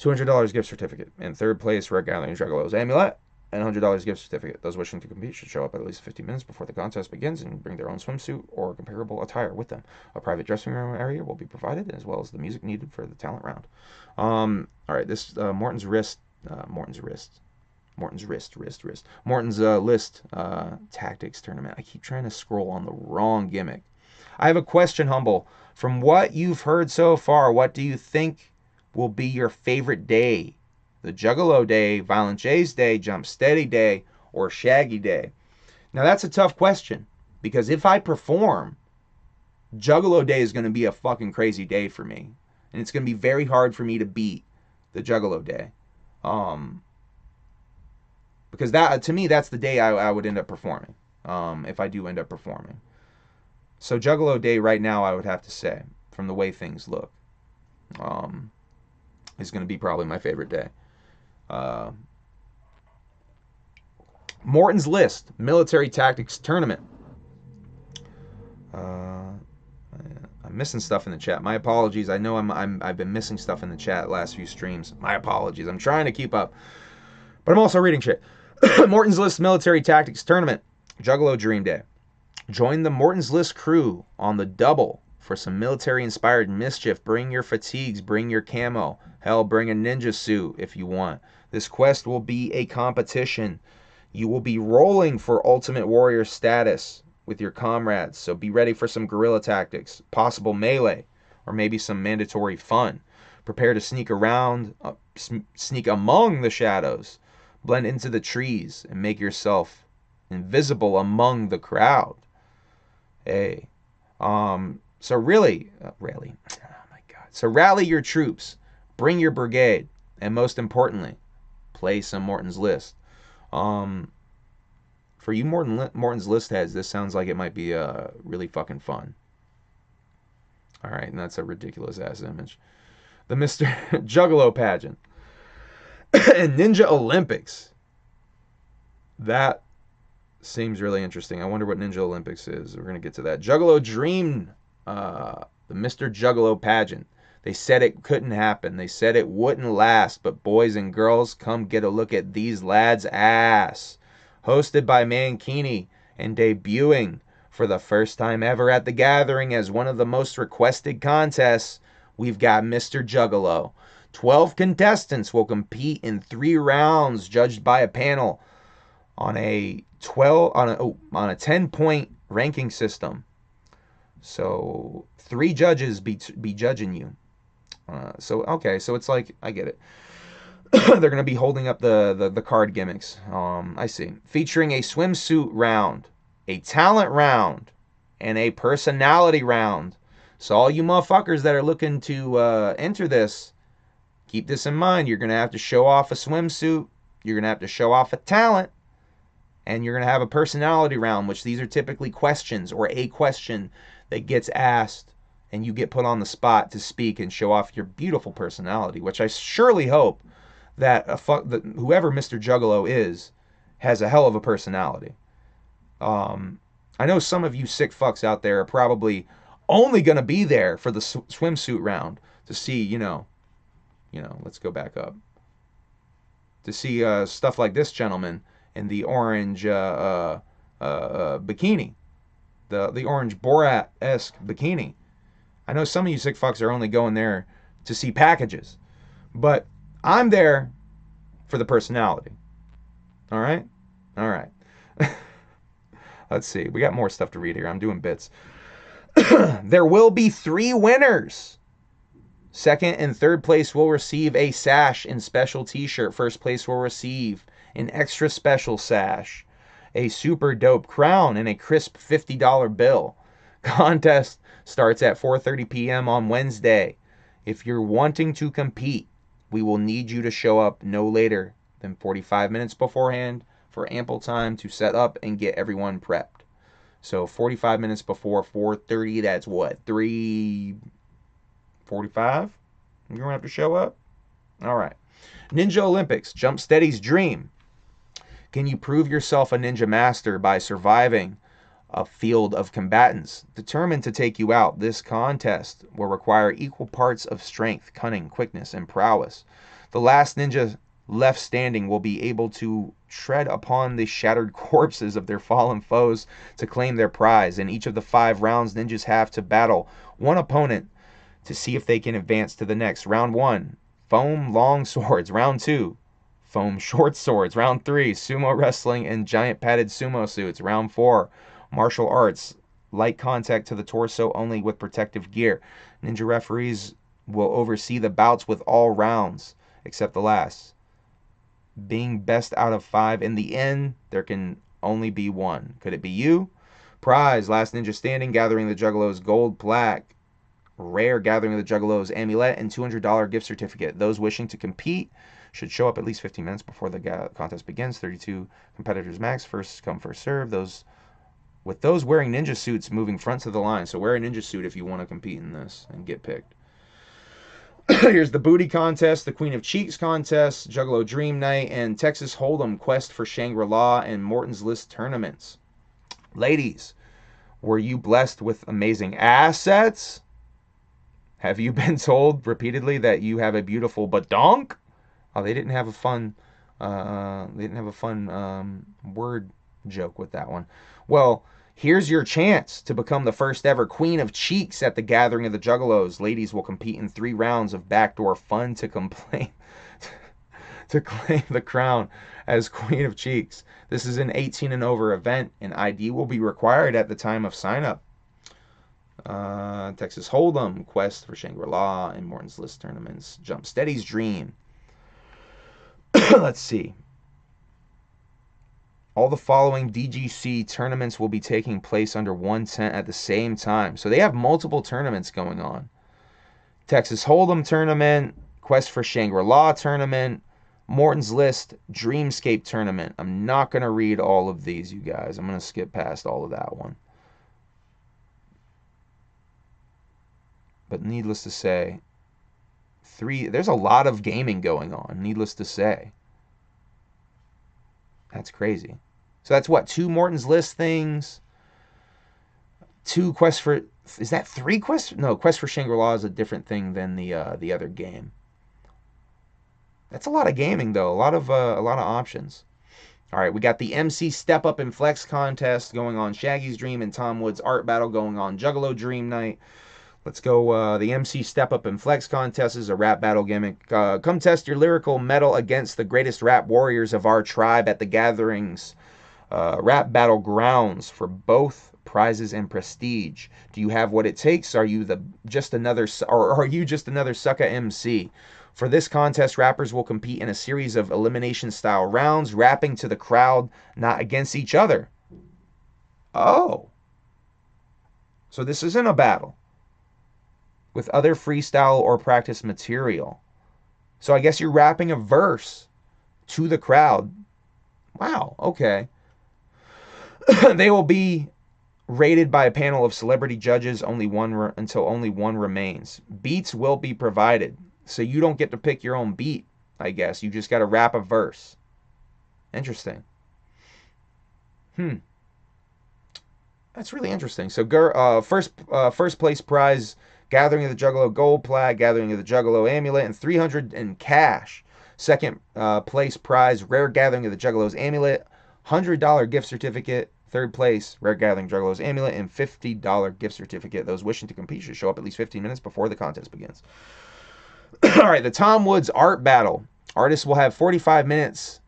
$200 gift certificate. And third place, rare Gathering Juggalos amulet, and $100 gift certificate. Those wishing to compete should show up at least 15 minutes before the contest begins and bring their own swimsuit or comparable attire with them. A private dressing room area will be provided, as well as the music needed for the talent round. All right, this Morton's List Tactics Tournament. I keep trying to scroll on the wrong gimmick. I have a question, Humble. From what you've heard so far, what do you think will be your favorite day? The Juggalo Day, Violent J's Day, Jump Steady Day, or Shaggy Day? Now that's a tough question, because if I perform, Juggalo Day is going to be a fucking crazy day for me. And it's going to be very hard for me to beat the Juggalo Day. Because that, to me, that's the day I would end up performing, if I do end up performing. So Juggalo Day right now, I would have to say, from the way things look, is going to be probably my favorite day. Morton's List Military Tactics Tournament. I'm missing stuff in the chat. My apologies. I know I've been missing stuff in the chat last few streams. My apologies. I'm trying to keep up, but I'm also reading shit. Morton's List Military Tactics Tournament, Juggalo Dream Day. Join the Morton's List crew on the double for some military-inspired mischief. Bring your fatigues, bring your camo. Hell, bring a ninja suit if you want. This quest will be a competition. You will be rolling for Ultimate Warrior status with your comrades, so be ready for some guerrilla tactics, possible melee, or maybe some mandatory fun. Prepare to sneak around, sneak among the shadows, blend into the trees, and make yourself invisible among the crowd. Hey, so rally, oh my God. So rally your troops, bring your brigade, and most importantly, play some Morton's List. For you Morton's List heads, this sounds like it might be really fucking fun. All right, and that's a ridiculous ass image. The Mr. Juggalo pageant and Ninja Olympics. That seems really interesting. I wonder what Ninja Olympics is. We're gonna get to that. Juggalo Dream the Mr. Juggalo pageant. They said it couldn't happen. They said it wouldn't last. But boys and girls, come get a look at these lads' ass. Hosted by Mankini and debuting for the first time ever at the gathering as one of the most requested contests, we've got Mr. Juggalo. 12 contestants will compete in 3 rounds, judged by a panel on a 10-point ranking system. So 3 judges be judging you. So it's like, I get it. They're going to be holding up the card gimmicks. I see. Featuring a swimsuit round, a talent round, and a personality round. So all you motherfuckers that are looking to enter this, keep this in mind. You're going to have to show off a swimsuit. You're going to have to show off a talent. And you're going to have a personality round, which these are typically questions or a question that gets asked and you get put on the spot to speak and show off your beautiful personality, which I surely hope that whoever Mr. Juggalo is has a hell of a personality. I know some of you sick fucks out there are probably only going to be there for the swimsuit round to see, let's go back up. To see stuff like this gentleman in the orange bikini. The orange Borat-esque bikini. I know some of you sick fucks are only going there to see packages. But I'm there for the personality. All right? All right. Let's see. We got more stuff to read here. I'm doing bits. There will be 3 winners. Second and third place will receive a sash and special t-shirt. First place will receive an extra special sash, a super dope crown, and a crisp $50 bill. Contest starts at 4:30 p.m. on Wednesday. If you're wanting to compete, we will need you to show up no later than 45 minutes beforehand for ample time to set up and get everyone prepped. So 45 minutes before 4:30, that's what, 3:45? You're going to have to show up? All right. Ninja Olympics, Jump Steady's dream. Can you prove yourself a ninja master by surviving a field of combatants? Determined to take you out, this contest will require equal parts of strength, cunning, quickness, and prowess. The last ninja left standing will be able to tread upon the shattered corpses of their fallen foes to claim their prize. In each of the 5 rounds, ninjas have to battle one opponent to see if they can advance to the next. Round 1, foam long swords. Round 2, foam short swords. Round 3, sumo wrestling and giant padded sumo suits. Round 4, martial arts, light contact to the torso only with protective gear. Ninja referees will oversee the bouts with all rounds except the last. Being best out of 5 in the end, there can only be one. Could it be you? Prize, last ninja standing, gathering the Juggalos gold plaque. Rare, gathering the Juggalos amulet, and $200 gift certificate. Those wishing to compete should show up at least 15 minutes before the contest begins. 32 competitors max. First come, first serve. Those wearing ninja suits moving front to the line. So wear a ninja suit if you want to compete in this and get picked. Here's the Booty Contest, the Queen of Cheeks Contest, Juggalo Dream Night, and Texas Hold'em Quest for Shangri-La and Morton's List tournaments. Ladies, were you blessed with amazing assets? Have you been told repeatedly that you have a beautiful badonk? Oh, they didn't have a fun word joke with that one. Well, here's your chance to become the first ever Queen of Cheeks at the Gathering of the Juggalos. Ladies will compete in 3 rounds of backdoor fun to claim the crown as Queen of Cheeks. This is an 18 and over event, and ID will be required at the time of sign up. Texas Hold'em, Quest for Shangri-La, and Morton's List tournaments. Jump Steady's dream. Let's see. All the following DGC tournaments will be taking place under one tent at the same time. So they have multiple tournaments going on. Texas Hold'em tournament, Quest for Shangri-La tournament, Morton's List Dreamscape tournament. I'm not going to read all of these, you guys. I'm going to skip past all of that one. But needless to say, there's a lot of gaming going on, needless to say. That's crazy. So that's what, 2 Morton's List things, 2 quests for... Is that 3 quests? No, Quest for Shangri-La is a different thing than the other game. That's a lot of gaming, though. A lot of options. All right, we got the MC Step Up and Flex contest going on Shaggy's Dream and Tom Wood's Art Battle going on Juggalodeom Night. Let's go. The MC Step Up and Flex contest is a rap battle gimmick. Come test your lyrical metal against the greatest rap warriors of our tribe at the gatherings. Rap battle grounds for both prizes and prestige. Do you have what it takes? Are you just another sucker MC? For this contest, rappers will compete in a series of elimination-style rounds, rapping to the crowd, not against each other. Oh. So this isn't a battle with other freestyle or practice material. So I guess you're rapping a verse to the crowd. Wow, okay. They will be rated by a panel of celebrity judges until only one remains. Beats will be provided. So you don't get to pick your own beat, I guess. You just got to rap a verse. Interesting. That's really interesting. So first place prize, Gathering of the Juggalo Gold Plaque, Gathering of the Juggalo Amulet, and 300 in cash. Second place prize, Rare Gathering of the Juggalo's Amulet, $100 gift certificate. Third place, Rare Gathering Juggalo's Amulet, and $50 gift certificate. Those wishing to compete should show up at least 15 minutes before the contest begins. All right, the Tom Woods Art Battle. Artists will have 45 minutes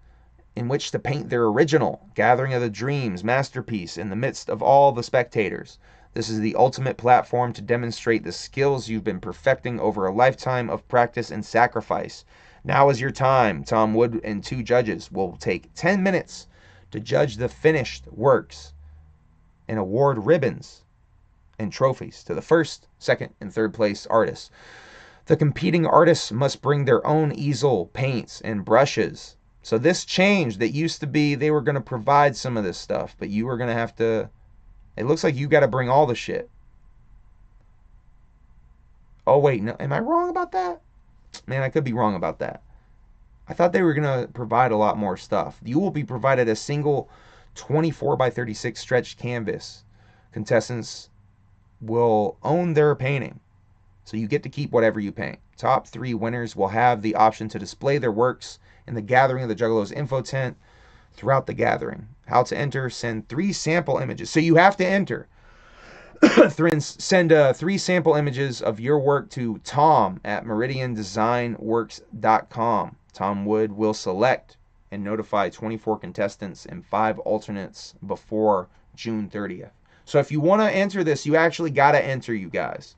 in which to paint their original Gathering of the Dreams masterpiece in the midst of all the spectators. This is the ultimate platform to demonstrate the skills you've been perfecting over a lifetime of practice and sacrifice. Now is your time. Tom Wood and 2 judges will take 10 minutes to judge the finished works and award ribbons and trophies to the first, second, and third place artists. The competing artists must bring their own easel, paints, and brushes. So this changed. That used to be they were going to provide some of this stuff, but you were going to have to... It looks like you got to bring all the shit. Oh, wait. No, am I wrong about that? Man, I could be wrong about that. I thought they were going to provide a lot more stuff. You will be provided a single 24 by 36 stretched canvas. Contestants will own their painting. So you get to keep whatever you paint. Top 3 winners will have the option to display their works in the Gathering of the Juggalos info tent throughout the gathering. How to enter: send 3 sample images. So you have to enter. Send 3 sample images of your work to Tom at meridiandesignworks.com. Tom Wood will select and notify 24 contestants and 5 alternates before June 30th. So if you want to enter this, you actually got to enter, you guys.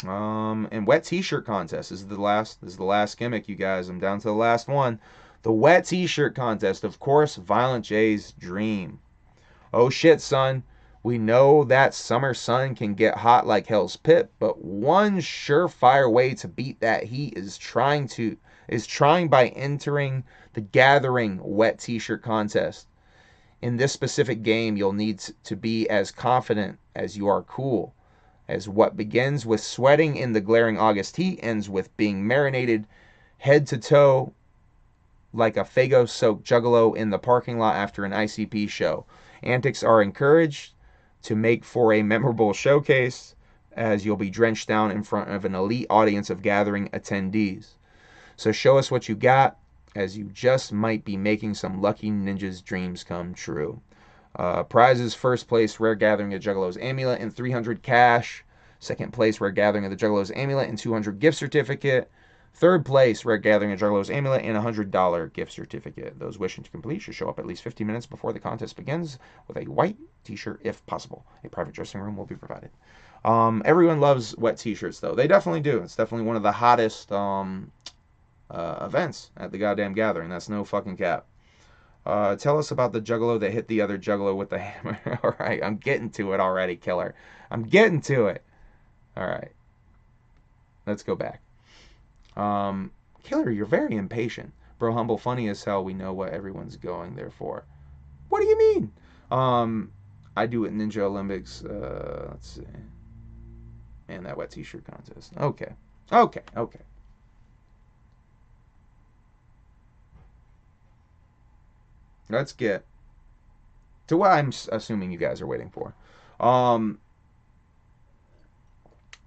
And wet t-shirt contest. This is the last gimmick, you guys. I'm down to the last one. The wet t-shirt contest, of course, Violent J's dream. Oh shit, son. We know that summer sun can get hot like hell's pit, but one surefire way to beat that heat is trying by entering the Gathering wet t-shirt contest. In this specific game, you'll need to be as confident as you are cool, as what begins with sweating in the glaring August heat ends with being marinated head to toe like a Faygo-soaked juggalo in the parking lot after an ICP show. Antics are encouraged to make for a memorable showcase, as you'll be drenched down in front of an elite audience of Gathering attendees. So show us what you got, as you just might be making some lucky ninja's dreams come true. Prizes: first place, Rare Gathering of the Juggalo's Amulet and 300 cash. Second place, Rare Gathering of the Juggalo's Amulet and 200 gift certificate. Third place, Rare Gathering of Juggalo's Amulet and $100 gift certificate. Those wishing to complete should show up at least 15 minutes before the contest begins with a white t-shirt if possible. A private dressing room will be provided. Everyone loves wet t-shirts, though. They definitely do. It's definitely one of the hottest events at the goddamn Gathering. That's no fucking cap. Tell us about the Juggalo that hit the other Juggalo with the hammer. All right, I'm getting to it already, killer. I'm getting to it. All right. Let's go back. Killer, you're very impatient. Bro, humble, funny as hell. We know what everyone's going there for. What do you mean? I do it Ninja Olympics. Let's see. And that wet t-shirt contest. Okay. Let's get to what I'm assuming you guys are waiting for. Um,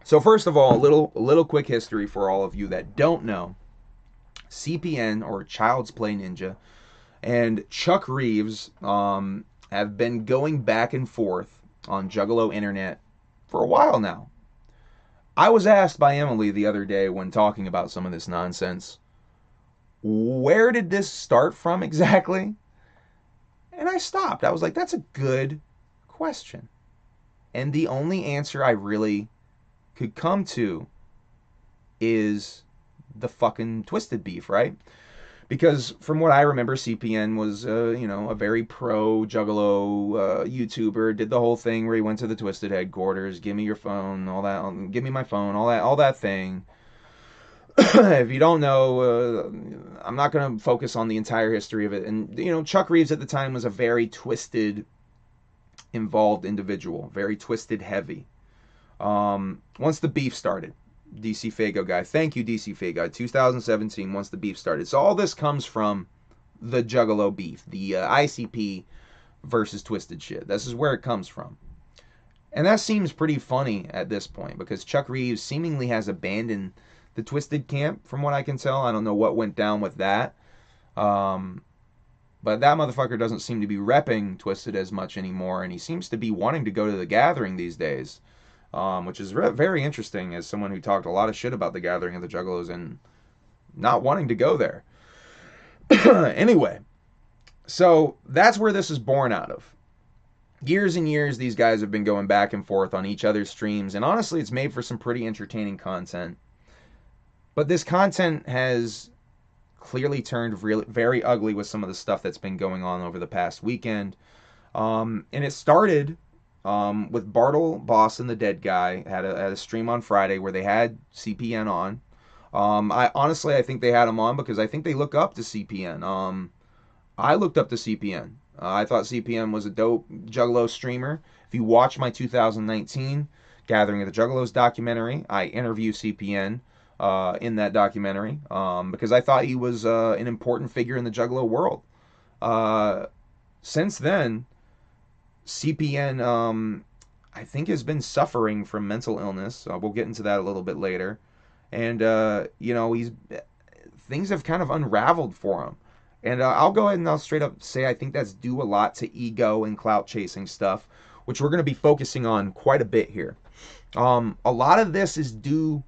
so first of all, a little quick history for all of you that don't know. CPN, or Child's Play Ninja, and Chuck Reeves have been going back and forth on Juggalo Internet for a while now. I was asked by Emily the other day when talking about some of this nonsense, where did this start from exactly? And I stopped. I was like, that's a good question. And the only answer I really could come to is the fucking Twisted beef, right? Because from what I remember, CPN was, a very pro Juggalo YouTuber. Did the whole thing where he went to the Twisted headquarters, give me your phone, all that, give me my phone, all that thing. If you don't know, I'm not going to focus on the entire history of it. And Chuck Reeves at the time was a very Twisted, involved individual, very Twisted heavy. Once the beef started, DC Fago guy. Thank you, DC Fago. 2017, once the beef started. So all this comes from the Juggalo beef, the ICP versus Twisted shit. This is where it comes from. And that seems pretty funny at this point because Chuck Reeves seemingly has abandoned the Twisted camp, from what I can tell. I don't know what went down with that. But that motherfucker doesn't seem to be repping Twisted as much anymore, and he seems to be wanting to go to the Gathering these days. Which is very interesting as someone who talked a lot of shit about the Gathering of the Juggalos and not wanting to go there. Anyway, so that's where this is born out of. Years and years, these guys have been going back and forth on each other's streams, and honestly, it's made for some pretty entertaining content. But this content has clearly turned very ugly with some of the stuff that's been going on over the past weekend. And it started with Bartle, Boss, and the Dead Guy had a stream on Friday where they had CPN on. I think they had him on because I think they look up to CPN. I looked up to CPN. I thought CPN was a dope Juggalo streamer. If you watch my 2019 Gathering of the Juggalos documentary, I interview CPN in that documentary because I thought he was an important figure in the Juggalo world. Since then, CPN, I think, has been suffering from mental illness. We'll get into that a little bit later. And, things have kind of unraveled for him. And I'll go ahead and I'll straight up say I think that's due a lot to ego and clout chasing stuff, which we're going to be focusing on quite a bit here. A lot of this is due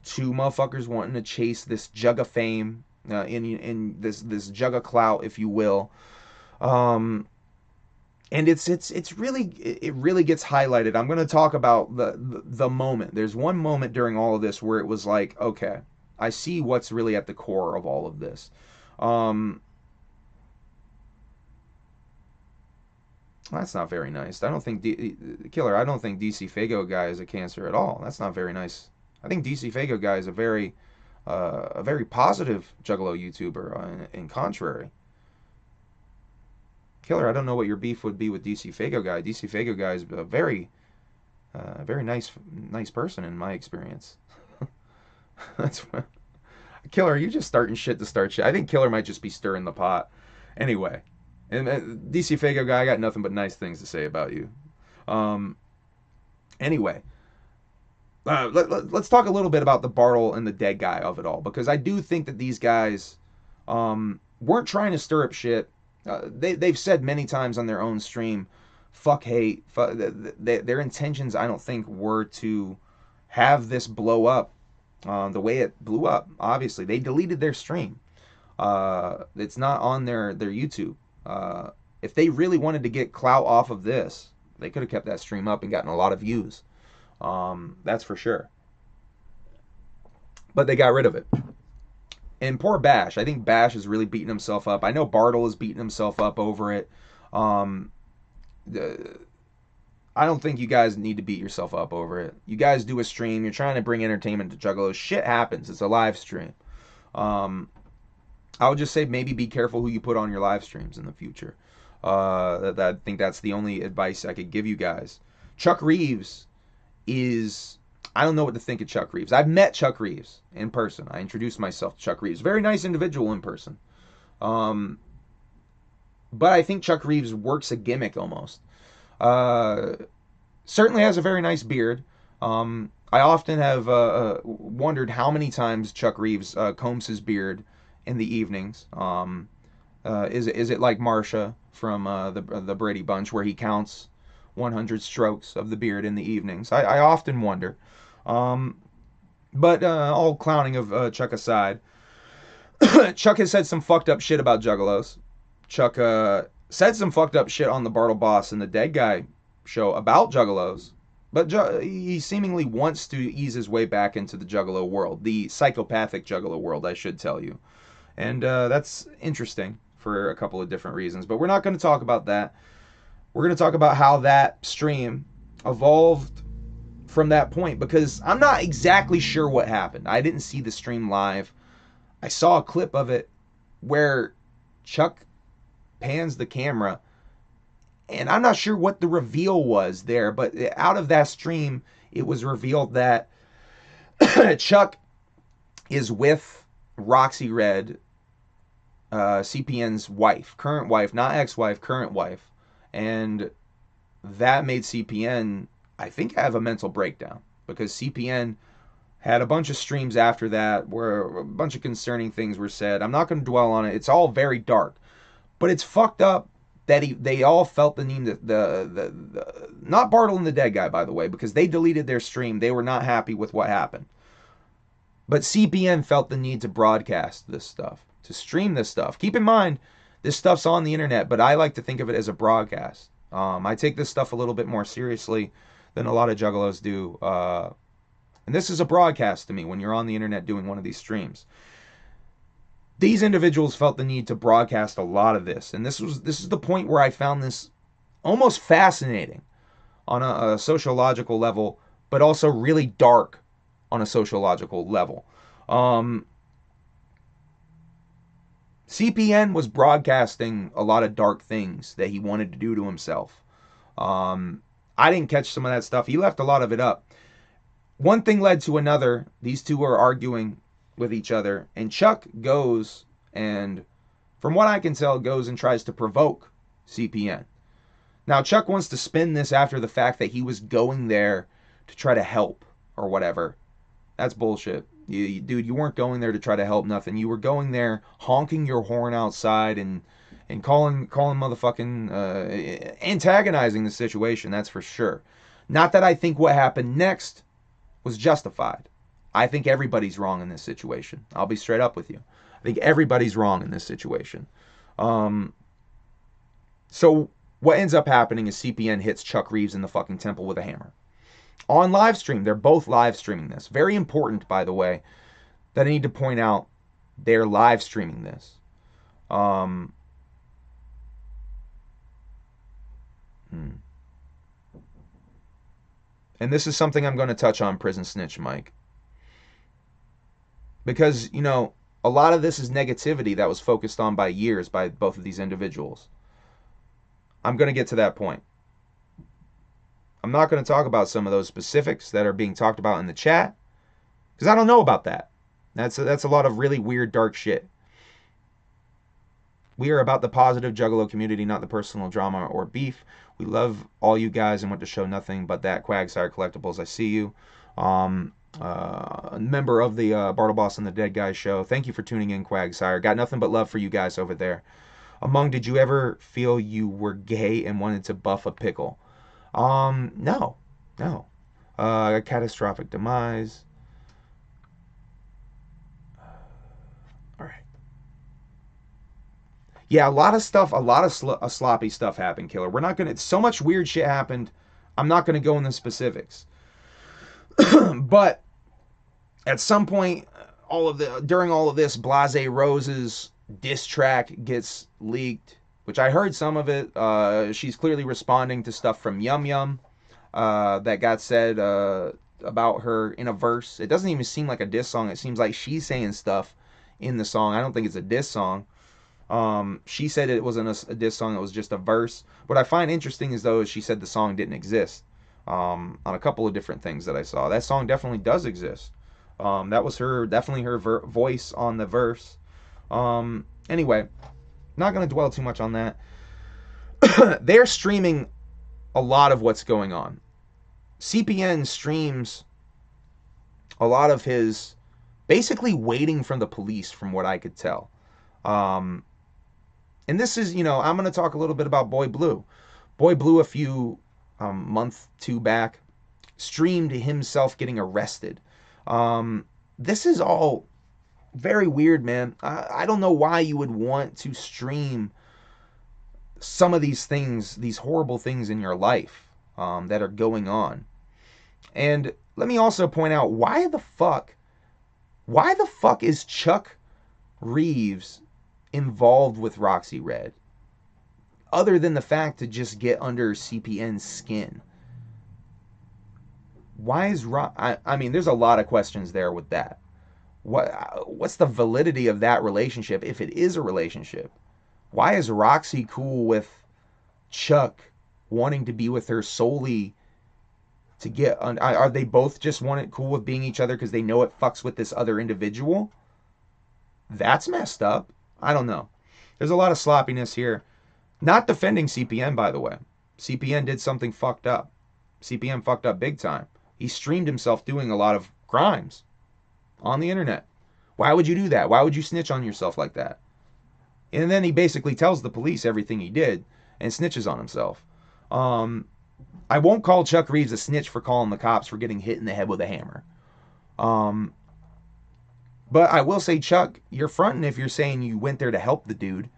to motherfuckers wanting to chase this Jugga fame, in this Jugga clout, if you will. And it really gets highlighted. I'm going to talk about the moment. There's one moment during all of this where it was like, okay, I see what's really at the core of all of this. That's not very nice. I don't think Killer. I don't think DC Fago guy is a cancer at all. That's not very nice. I think DC Fago guy is a very positive Juggalo YouTuber. In contrary. Killer, I don't know what your beef would be with DC Fago guy. DC Fago guy is a very nice person in my experience. That's what... Killer, are you just starting shit to start shit? I think Killer might just be stirring the pot. Anyway, and DC Fago guy, I got nothing but nice things to say about you. Anyway, let's talk a little bit about the Bartle and the Dead Guy of it all, because I do think that these guys weren't trying to stir up shit. They've said many times on their own stream, fuck hate. Their intentions, I don't think, were to have this blow up the way it blew up. Obviously, they deleted their stream. It's not on their YouTube. If they really wanted to get clout off of this, they could have kept that stream up and gotten a lot of views. That's for sure. But they got rid of it. And poor Bash. I think Bash is really beating himself up. I know Bartle is beating himself up over it. I don't think you guys need to beat yourself up over it. You guys do a stream. You're trying to bring entertainment to Juggalos. Shit happens. It's a live stream. I would just say maybe be careful who you put on your live streams in the future. I think that's the only advice I could give you guys. Chuck Reeves is... I don't know what to think of Chuck Reeves. I've met Chuck Reeves in person. I introduced myself to Chuck Reeves. Very nice individual in person. but I think Chuck Reeves works a gimmick almost. Uh, Certainly has a very nice beard. I often have wondered how many times Chuck Reeves combs his beard in the evenings. Is it like Marsha from the Brady Bunch, where he counts 100 strokes of the beard in the evenings? I often wonder. Um, but all clowning of Chuck aside, Chuck has said some fucked up shit about Juggalos. Chuck said some fucked up shit on the Bartle Boss and the Dead Guy show about Juggalos, but he seemingly wants to ease his way back into the Juggalo world, the psychopathic Juggalo world, I should tell you. And that's interesting for a couple of different reasons. But we're not going to talk about that. We're going to talk about how that stream evolved from that point, because I'm not exactly sure what happened. I didn't see the stream live. I saw a clip of it where Chuck pans the camera, and I'm not sure what the reveal was there, but out of that stream, it was revealed that Chuck is with Roxy Red, CPN's wife, current wife, not ex-wife, current wife, and that made CPN, I think, have a mental breakdown, because CPN had a bunch of streams after that where a bunch of concerning things were said. I'm not going to dwell on it. It's all very dark, but it's fucked up that they all felt the need the not Bartle and the Dead Guy, by the way, because they deleted their stream. They were not happy with what happened. But CPN felt the need to broadcast this stuff, to stream this stuff. Keep in mind, this stuff's on the internet, but I like to think of it as a broadcast. I take this stuff a little bit more seriously than a lot of juggalos do. And this is a broadcast to me when you're on the internet doing one of these streams. These individuals felt the need to broadcast a lot of this. And this is the point where I found this almost fascinating on a sociological level, but also really dark on a sociological level. CPN was broadcasting a lot of dark things that he wanted to do to himself. I didn't catch some of that stuff. He left a lot of it up. One thing led to another. These two are arguing with each other, and Chuck goes and, from what I can tell, goes and tries to provoke CPN. Now, Chuck wants to spin this after the fact that he was going there to try to help or whatever. That's bullshit. Dude, you weren't going there to try to help nothing. You were going there honking your horn outside and calling motherfucking antagonizing the situation, that's for sure. Not that I think what happened next was justified. I think everybody's wrong in this situation. I'll be straight up with you. I think everybody's wrong in this situation. So what ends up happening is CPN hits Chuck Reeves in the fucking temple with a hammer. On live stream, they're both live streaming this. Very important, by the way, that I need to point out, they're live streaming this. And this is something I'm going to touch on, Prison Snitch Mike. Because, you know, a lot of this is negativity that was focused on by years by both of these individuals. I'm going to get to that point. I'm not going to talk about some of those specifics that are being talked about in the chat, because I don't know about that. That's a lot of really weird, dark shit. We are about the positive Juggalo community, not the personal drama or beef. We love all you guys and want to show nothing but that. Quagsire Collectibles, I see you. A member of the Bartle Boss and the Dead Guy show. Thank you for tuning in, Quagsire. Got nothing but love for you guys over there. Among, did you ever feel you were gay and wanted to buff a pickle? No. A catastrophic demise. All right. Yeah, a lot of stuff, sloppy stuff happened, Killer. We're not gonna. So much weird shit happened. I'm not gonna go into specifics. But at some point, during all of this, Blase Rose's diss track gets leaked, which I heard some of it. She's clearly responding to stuff from Yum Yum that got said about her in a verse. It doesn't even seem like a diss song. It seems like she's saying stuff in the song. I don't think it's a diss song. She said it wasn't a diss song, it was just a verse. What I find interesting is, though, she said the song didn't exist on a couple of different things that I saw. That song definitely does exist. That was definitely her voice on the verse. Anyway, not going to dwell too much on that. they're streaming a lot of what's going on. CPN streams a lot of his basically waiting from the police, from what I could tell. And this is, I'm going to talk a little bit about Boy Blue. Boy Blue, a few month 2 back, streamed himself getting arrested. This is all very weird, man. I don't know why you would want to stream some of these things, these horrible things in your life that are going on. And let me also point out, why the fuck is Chuck Reeves involved with Roxy Red, other than the fact to just get under CPN's skin? Why is I mean, there's a lot of questions there with that. What's the validity of that relationship, if it is a relationship? Why is Roxy cool with Chuck wanting to be with her solely to get... Are they both just cool with being each other because they know it fucks with this other individual? That's messed up. I don't know. There's a lot of sloppiness here. Not defending CPN, by the way. CPN did something fucked up. CPN fucked up big time. He streamed himself doing a lot of crimes on the internet. Why would you do that? Why would you snitch on yourself like that? And then he basically tells the police everything he did and snitches on himself. I won't call Chuck Reeves a snitch for calling the cops for getting hit in the head with a hammer. But I will say, Chuck, you're fronting if you're saying you went there to help the dude.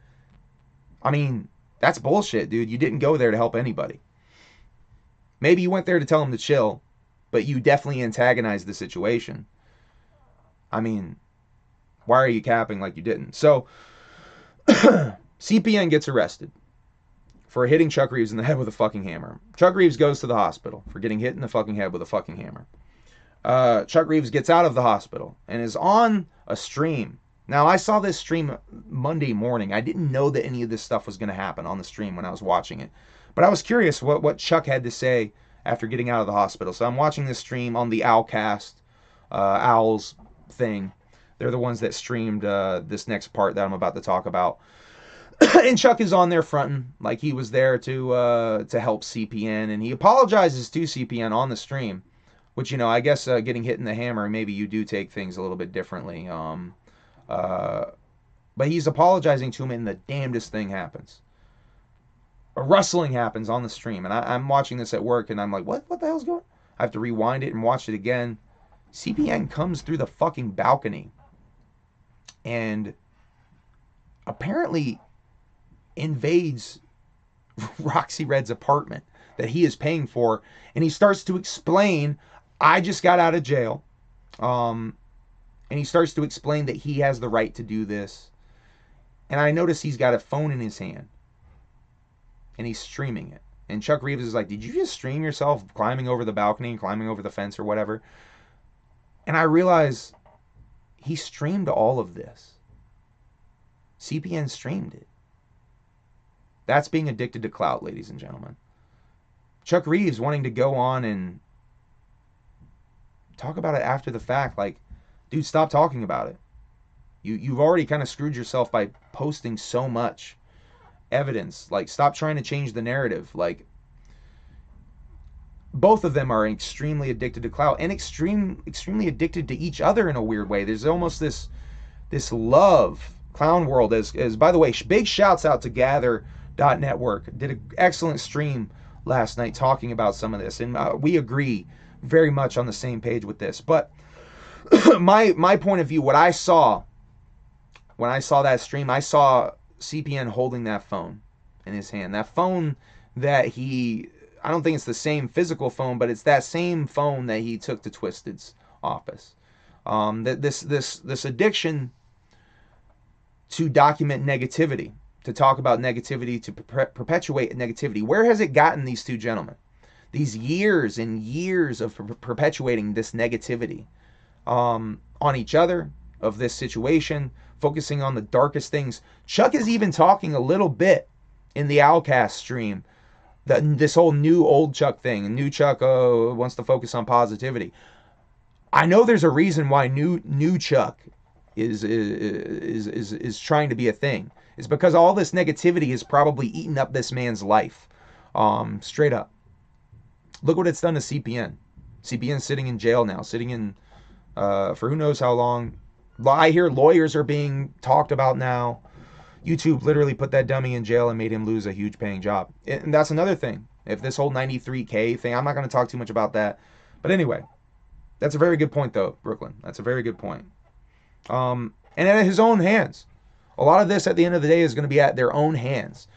I mean, that's bullshit, dude. You didn't go there to help anybody. Maybe you went there to tell him to chill, but you definitely antagonized the situation. I mean, why are you capping like you didn't? So, CPN gets arrested for hitting Chuck Reeves in the head with a fucking hammer. Chuck Reeves goes to the hospital for getting hit in the fucking head with a fucking hammer. Chuck Reeves gets out of the hospital and is on a stream. Now, I saw this stream Monday morning. I didn't know that any of this stuff was going to happen on the stream when I was watching it. But I was curious what Chuck had to say after getting out of the hospital. So I'm watching this stream on the Owlcast, Owls thing. They're the ones that streamed this next part that I'm about to talk about. And Chuck is on there fronting like he was there to help CPN. And he apologizes to CPN on the stream. Which, I guess getting hit in the hammer, maybe you do take things a little bit differently. But he's apologizing to him, and the damnedest thing happens. A rustling happens on the stream, and I'm watching this at work, and I'm like, what the hell's going on? I have to rewind it and watch it again. CPN comes through the fucking balcony and apparently invades Roxy Red's apartment that he is paying for, and he starts to explain, I just got out of jail. And he starts to explain that he has the right to do this. And I notice he's got a phone in his hand. And he's streaming it. And Chuck Reeves is like, did you just stream yourself climbing over the balcony and climbing over the fence or whatever? And I realize he streamed all of this. CPN streamed it. That's being addicted to clout, ladies and gentlemen. Chuck Reeves wanting to go on and talk about it after the fact, like, dude, stop talking about it. You've already kind of screwed yourself by posting so much evidence. Like, stop trying to change the narrative. Like, both of them are extremely addicted to clout and extremely addicted to each other in a weird way. There's almost this love. Clown World, as by the way, big shouts out to Gather.network. Did an excellent stream last night talking about some of this, and we agree very much on the same page with this. But my point of view, what I saw when I saw that stream, I saw CPN holding that phone in his hand. That phone that I don't think it's the same physical phone, but it's that same phone that he took to Twisted's office. This addiction to document negativity, to talk about negativity, to perpetuate negativity. Where has it gotten these two gentlemen? These years and years of perpetuating this negativity on each other, of this situation, focusing on the darkest things. Chuck is even talking a little bit in the Owlcast stream, this whole new old Chuck thing. And new Chuck wants to focus on positivity. I know there's a reason why new Chuck is trying to be a thing. It's because all this negativity is probably eating up this man's life. Straight up. Look what it's done to CPN. CPN's sitting in jail now, sitting in for who knows how long. I hear lawyers are being talked about now. YouTube literally put that dummy in jail and made him lose a huge paying job. And that's another thing. If this whole 93K thing, I'm not going to talk too much about that. But anyway, that's a very good point, though, Brooklyn. That's a very good point. And at his own hands. A lot of this, at the end of the day, is going to be at their own hands.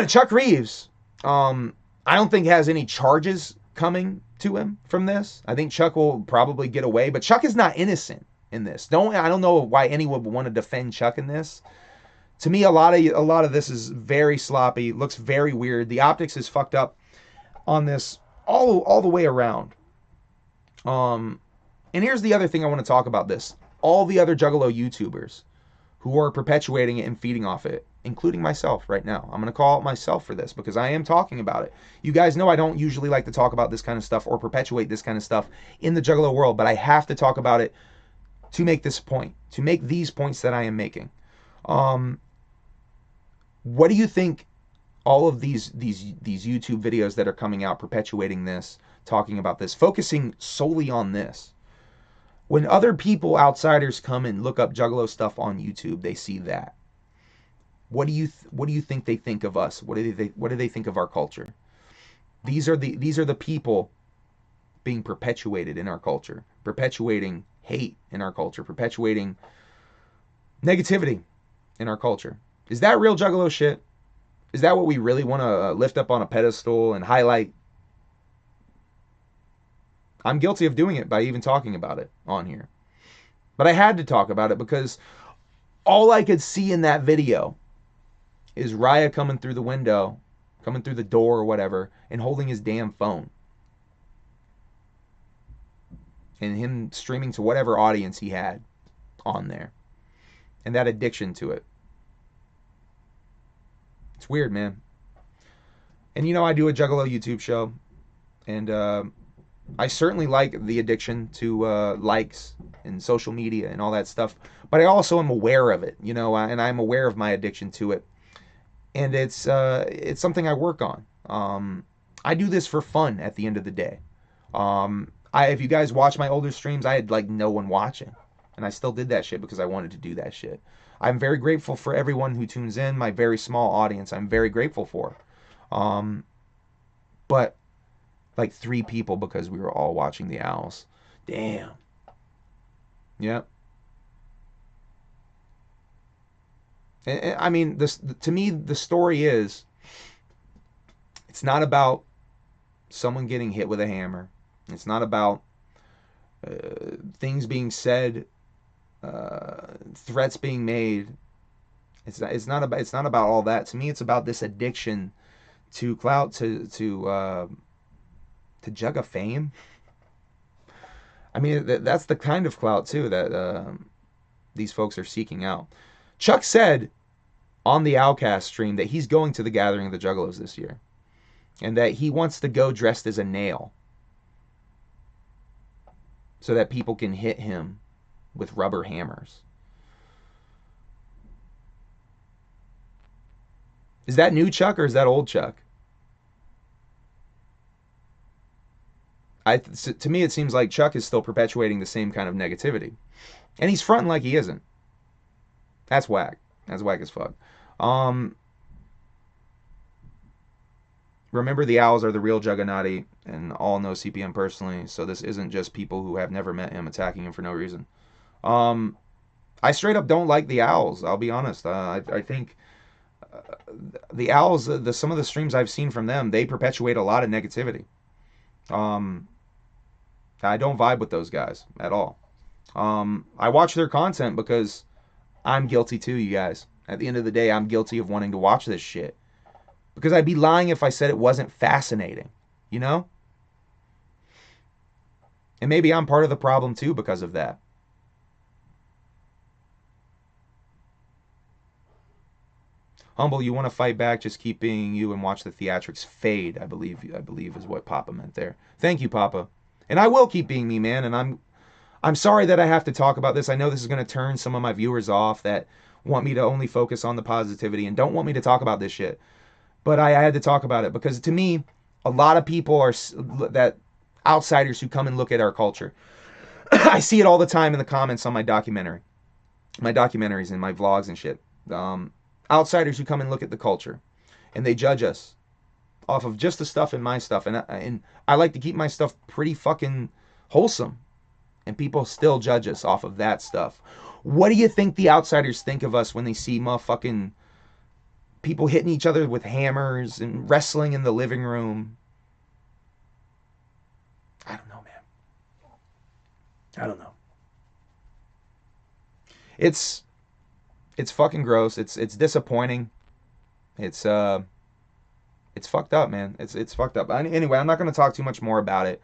Chuck Reeves, I don't think has any charges coming to him from this. I think Chuck will probably get away, but Chuck is not innocent in this. I don't know why anyone would want to defend Chuck in this. To me, a lot of this is very sloppy, looks very weird. The optics is fucked up on this all the way around. And here's the other thing I want to talk about this. All the other Juggalo YouTubers who are perpetuating it and feeding off it, including myself right now. I'm going to call out myself for this because I am talking about it. You guys know I don't usually like to talk about this kind of stuff or perpetuate this kind of stuff in the Juggalo world, but I have to talk about it to make this point, to make these points that I am making. What do you think all of these YouTube videos that are coming out perpetuating this, talking about this, focusing solely on this? When other people, outsiders, come and look up Juggalo stuff on YouTube, they see that. What do you think they think of us? What do they think of our culture? These are the people being perpetuated in our culture, perpetuating hate in our culture, perpetuating negativity in our culture. Is that real Juggalo shit? Is that what we really want to lift up on a pedestal and highlight? I'm guilty of doing it by even talking about it on here. But I had to talk about it because all I could see in that video is Raya coming through the window, coming through the door or whatever, and holding his damn phone. And him streaming to whatever audience he had on there. And that addiction to it. It's weird, man. And you know, I do a Juggalo YouTube show. And I certainly like the addiction to likes and social media and all that stuff. But I also am aware of it, you know, and I'm aware of my addiction to it. And it's something I work on. I do this for fun at the end of the day. If you guys watch my older streams, I had like no one watching. And I still did that shit because I wanted to do that shit. I'm very grateful for everyone who tunes in, my very small audience. I'm very grateful for. But like 3 people because we were all watching the Owls. Damn. Yep. I mean, to me, the story is, it's not about someone getting hit with a hammer. It's not about things being said, threats being made. It's not about all that. To me, it's about this addiction to clout, to Jugga fame. I mean, that's the kind of clout too that these folks are seeking out. Chuck said on the Outcast stream that he's going to the Gathering of the Juggalos this year, and that he wants to go dressed as a nail so that people can hit him with rubber hammers. Is that new Chuck or is that old Chuck? To me, it seems like Chuck is still perpetuating the same kind of negativity. And he's fronting like he isn't. That's whack. That's whack as fuck. Remember, the Owls are the real Jugganati, and all know CPM personally, so this isn't just people who have never met him attacking him for no reason. I straight up don't like the Owls, I'll be honest. I think the Owls, some of the streams I've seen from them, they perpetuate a lot of negativity. I don't vibe with those guys at all. I watch their content because I'm guilty too, you guys. At the end of the day, I'm guilty of wanting to watch this shit. Because I'd be lying if I said it wasn't fascinating, you know? And maybe I'm part of the problem too because of that. Humble, you want to fight back, just keep being you and watch the theatrics fade, I believe is what Papa meant there. Thank you, Papa. And I will keep being me, man, and I'm sorry that I have to talk about this. I know this is going to turn some of my viewers off that want me to only focus on the positivity and don't want me to talk about this shit. But I had to talk about it because to me, a lot of people are that outsiders who come and look at our culture. I see it all the time in the comments on my documentaries and my vlogs and shit. Outsiders who come and look at the culture and they judge us off of just the stuff in my stuff, and I like to keep my stuff pretty fucking wholesome, and people still judge us off of that stuff. What do you think the outsiders think of us when they see motherfucking people hitting each other with hammers and wrestling in the living room? I don't know, man. I don't know. It's fucking gross. It's disappointing. It's fucked up, man. It's fucked up. Anyway, I'm not going to talk too much more about it.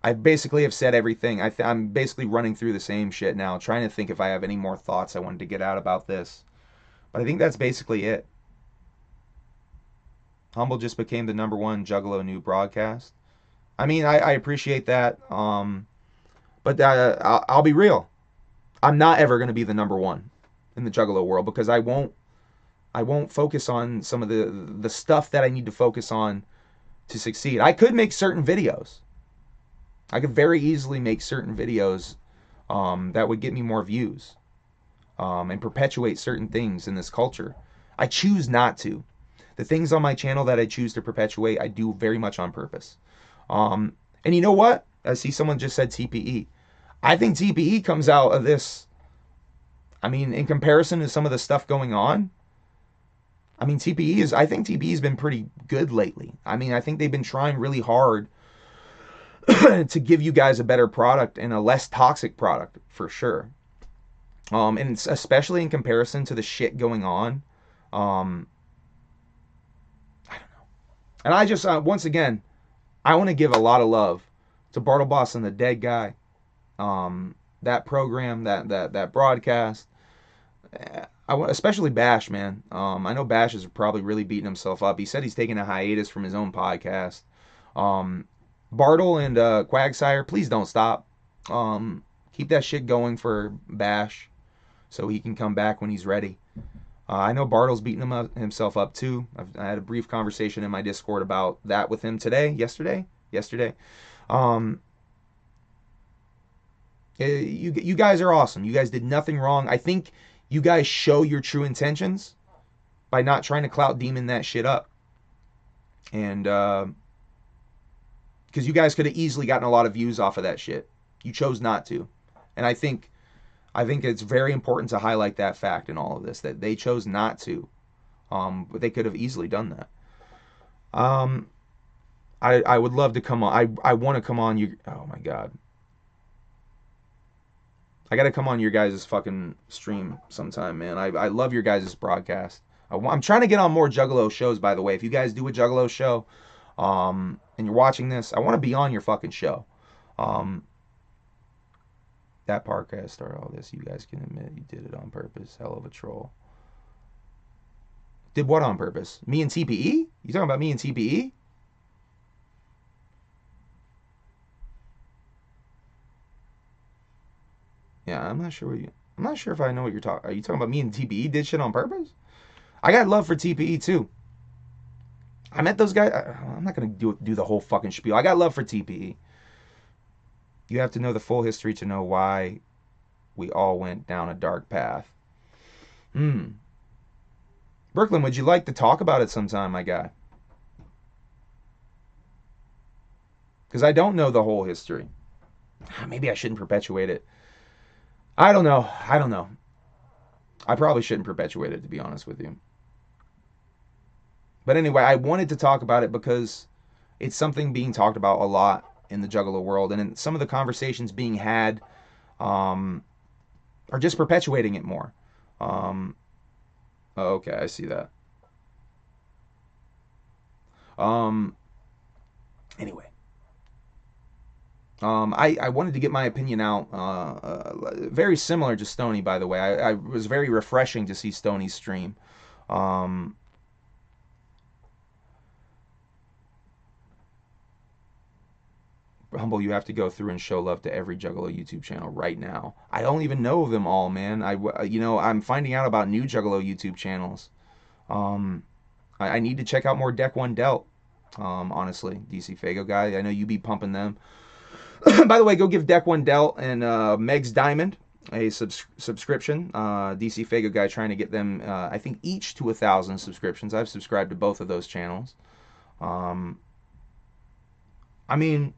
I basically have said everything. I'm basically running through the same shit now, trying to think if I have any more thoughts I wanted to get out about this. But I think that's basically it. Humble just became the #1 Juggalo new broadcast. I mean, I appreciate that. But I'll be real. I'm not ever going to be the #1 in the Juggalo world because I won't focus on some of the stuff that I need to focus on to succeed. I could make certain videos. I could very easily make certain videos that would get me more views and perpetuate certain things in this culture. I choose not to. The things on my channel that I choose to perpetuate, I do very much on purpose. And you know what? I see someone just said TPE. I think TPE comes out of this. I mean, in comparison to some of the stuff going on, I mean, I think TPE's been pretty good lately. I mean, I think they've been trying really hard to give you guys a better product and a less toxic product for sure. And especially in comparison to the shit going on. I don't know. And I just, once again, I want to give a lot of love to Bartleboss and the Dead Guy. That program, that broadcast. Especially Bash, man. I know Bash is probably really beating himself up. He said he's taking a hiatus from his own podcast. Bartle and Quagsire, please don't stop. Keep that shit going for Bash so he can come back when he's ready. I know Bartle's beating himself up too. I had a brief conversation in my Discord about that with him yesterday. You guys are awesome. You guys did nothing wrong. I think you guys show your true intentions by not trying to clout demon that shit up. And because you guys could have easily gotten a lot of views off of that shit. You chose not to. And I think it's very important to highlight that fact in all of this, that they chose not to. But they could have easily done that. I would love to come on. I want to come on you. Oh my God. I got to come on your guys' fucking stream sometime, man. I love your guys' broadcast. I'm trying to get on more Juggalo shows, by the way. If you guys do a Juggalo show, and you're watching this, I want to be on your fucking show. That podcast started all this. You guys can admit you did it on purpose. Hell of a troll. Did what on purpose? Me and TPE? You talking about me and TPE? Yeah, I'm not sure if I know what you're talking. Are you talking about me and TPE did shit on purpose? I got love for TPE too. I met those guys. I'm not gonna do the whole fucking spiel. I got love for TPE. You have to know the full history to know why we all went down a dark path. Brooklyn, would you like to talk about it sometime, my guy? Because I don't know the whole history. Maybe I shouldn't perpetuate it. I don't know. I probably shouldn't perpetuate it, to be honest with you. But anyway, I wanted to talk about it because it's something being talked about a lot in the Juggalo world, and in some of the conversations being had are just perpetuating it more. Okay, I see that. Anyway. I wanted to get my opinion out. Very similar to Stony, by the way. I was very refreshing to see Stony's stream. Humble, you have to go through and show love to every Juggalo YouTube channel right now. I don't even know them all, man. I'm finding out about new Juggalo YouTube channels. I need to check out more Deck One Dealt. Honestly, DC Fago guy, I know you be pumping them. By the way, go give Deck One Dealt and Meg's Diamond a subscription. DC Fago guy trying to get them, I think, each to 1,000 subscriptions. I've subscribed to both of those channels. I mean,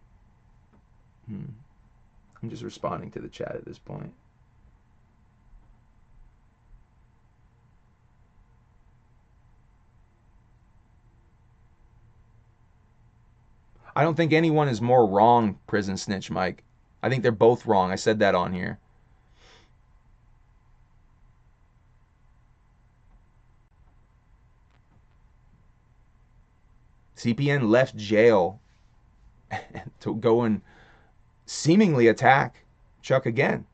I'm just responding to the chat at this point. I don't think anyone is more wrong, Prison Snitch Mike. I think they're both wrong. I said that on here. CPN left jail to go and seemingly attack Chuck again.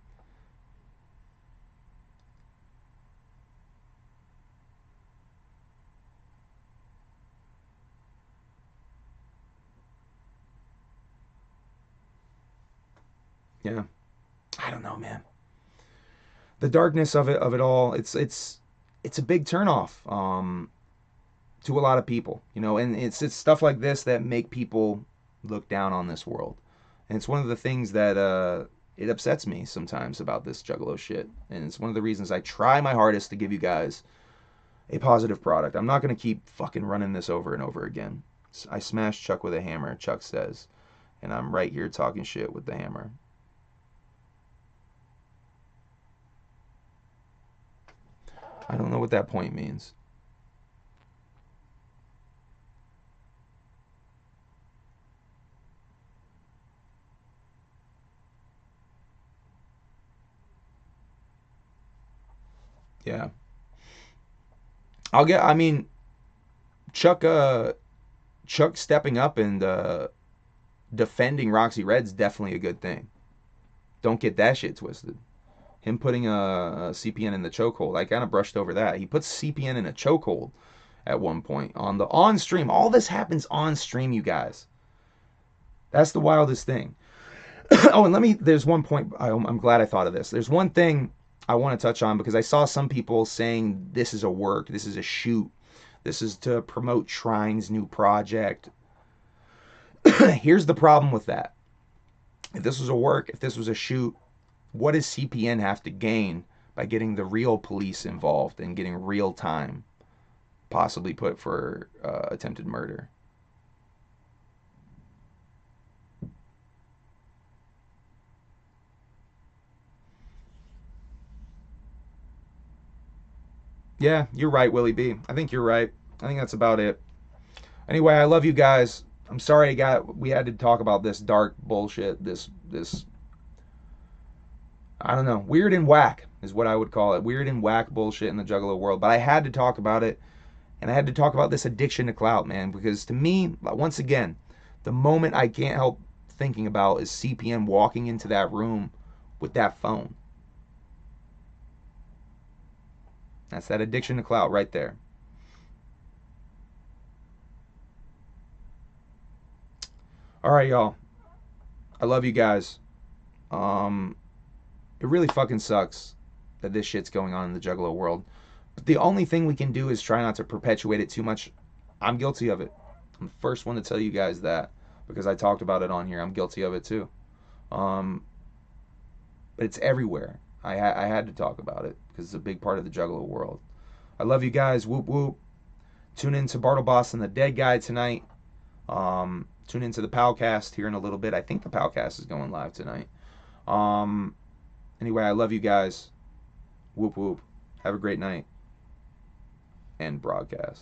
Yeah, I don't know, man. The darkness of it all, it's a big turnoff to a lot of people, you know, and it's stuff like this that make people look down on this world. And it's one of the things that it upsets me sometimes about this Juggalo shit. And it's one of the reasons I try my hardest to give you guys a positive product. I'm not going to keep fucking running this over and over again. I smashed Chuck with a hammer, Chuck says, and I'm right here talking shit with the hammer. I don't know what that point means. Yeah. I mean, Chuck stepping up and defending Roxy Red's definitely a good thing. Don't get that shit twisted. Him putting a CPN in the chokehold, I kind of brushed over that. He puts CPN in a chokehold at one point on stream. All this happens on stream, you guys. That's the wildest thing. Oh, and there's one point, I'm glad I thought of this. There's one thing I want to touch on because I saw some people saying this is a work, this is a shoot, this is to promote Shrine's new project. Here's the problem with that. If this was a work, if this was a shoot, what does CPN have to gain by getting the real police involved and getting real time possibly put for attempted murder? Yeah, you're right, Willie B. I think you're right. I think that's about it. Anyway, I love you guys. I'm sorry we had to talk about this dark bullshit, this I don't know, weird and whack is what I would call it. Weird and whack bullshit in the Juggalo world. But I had to talk about it, and I had to talk about this addiction to clout, man, because to me, once again, the moment I can't help thinking about is CPN walking into that room with that phone. That's that addiction to clout right there. All right, y'all. I love you guys. It really fucking sucks that this shit's going on in the Juggalo world. But the only thing we can do is try not to perpetuate it too much. I'm guilty of it. I'm the first one to tell you guys that because I talked about it on here. I'm guilty of it too. But it's everywhere. I had to talk about it because it's a big part of the Juggalo world. I love you guys. Whoop whoop. Tune in to Bartle Boss and the Dead Guy tonight. Tune into the Palcast here in a little bit. I think the Palcast is going live tonight. Anyway, I love you guys. Whoop whoop. Have a great night. And broadcast.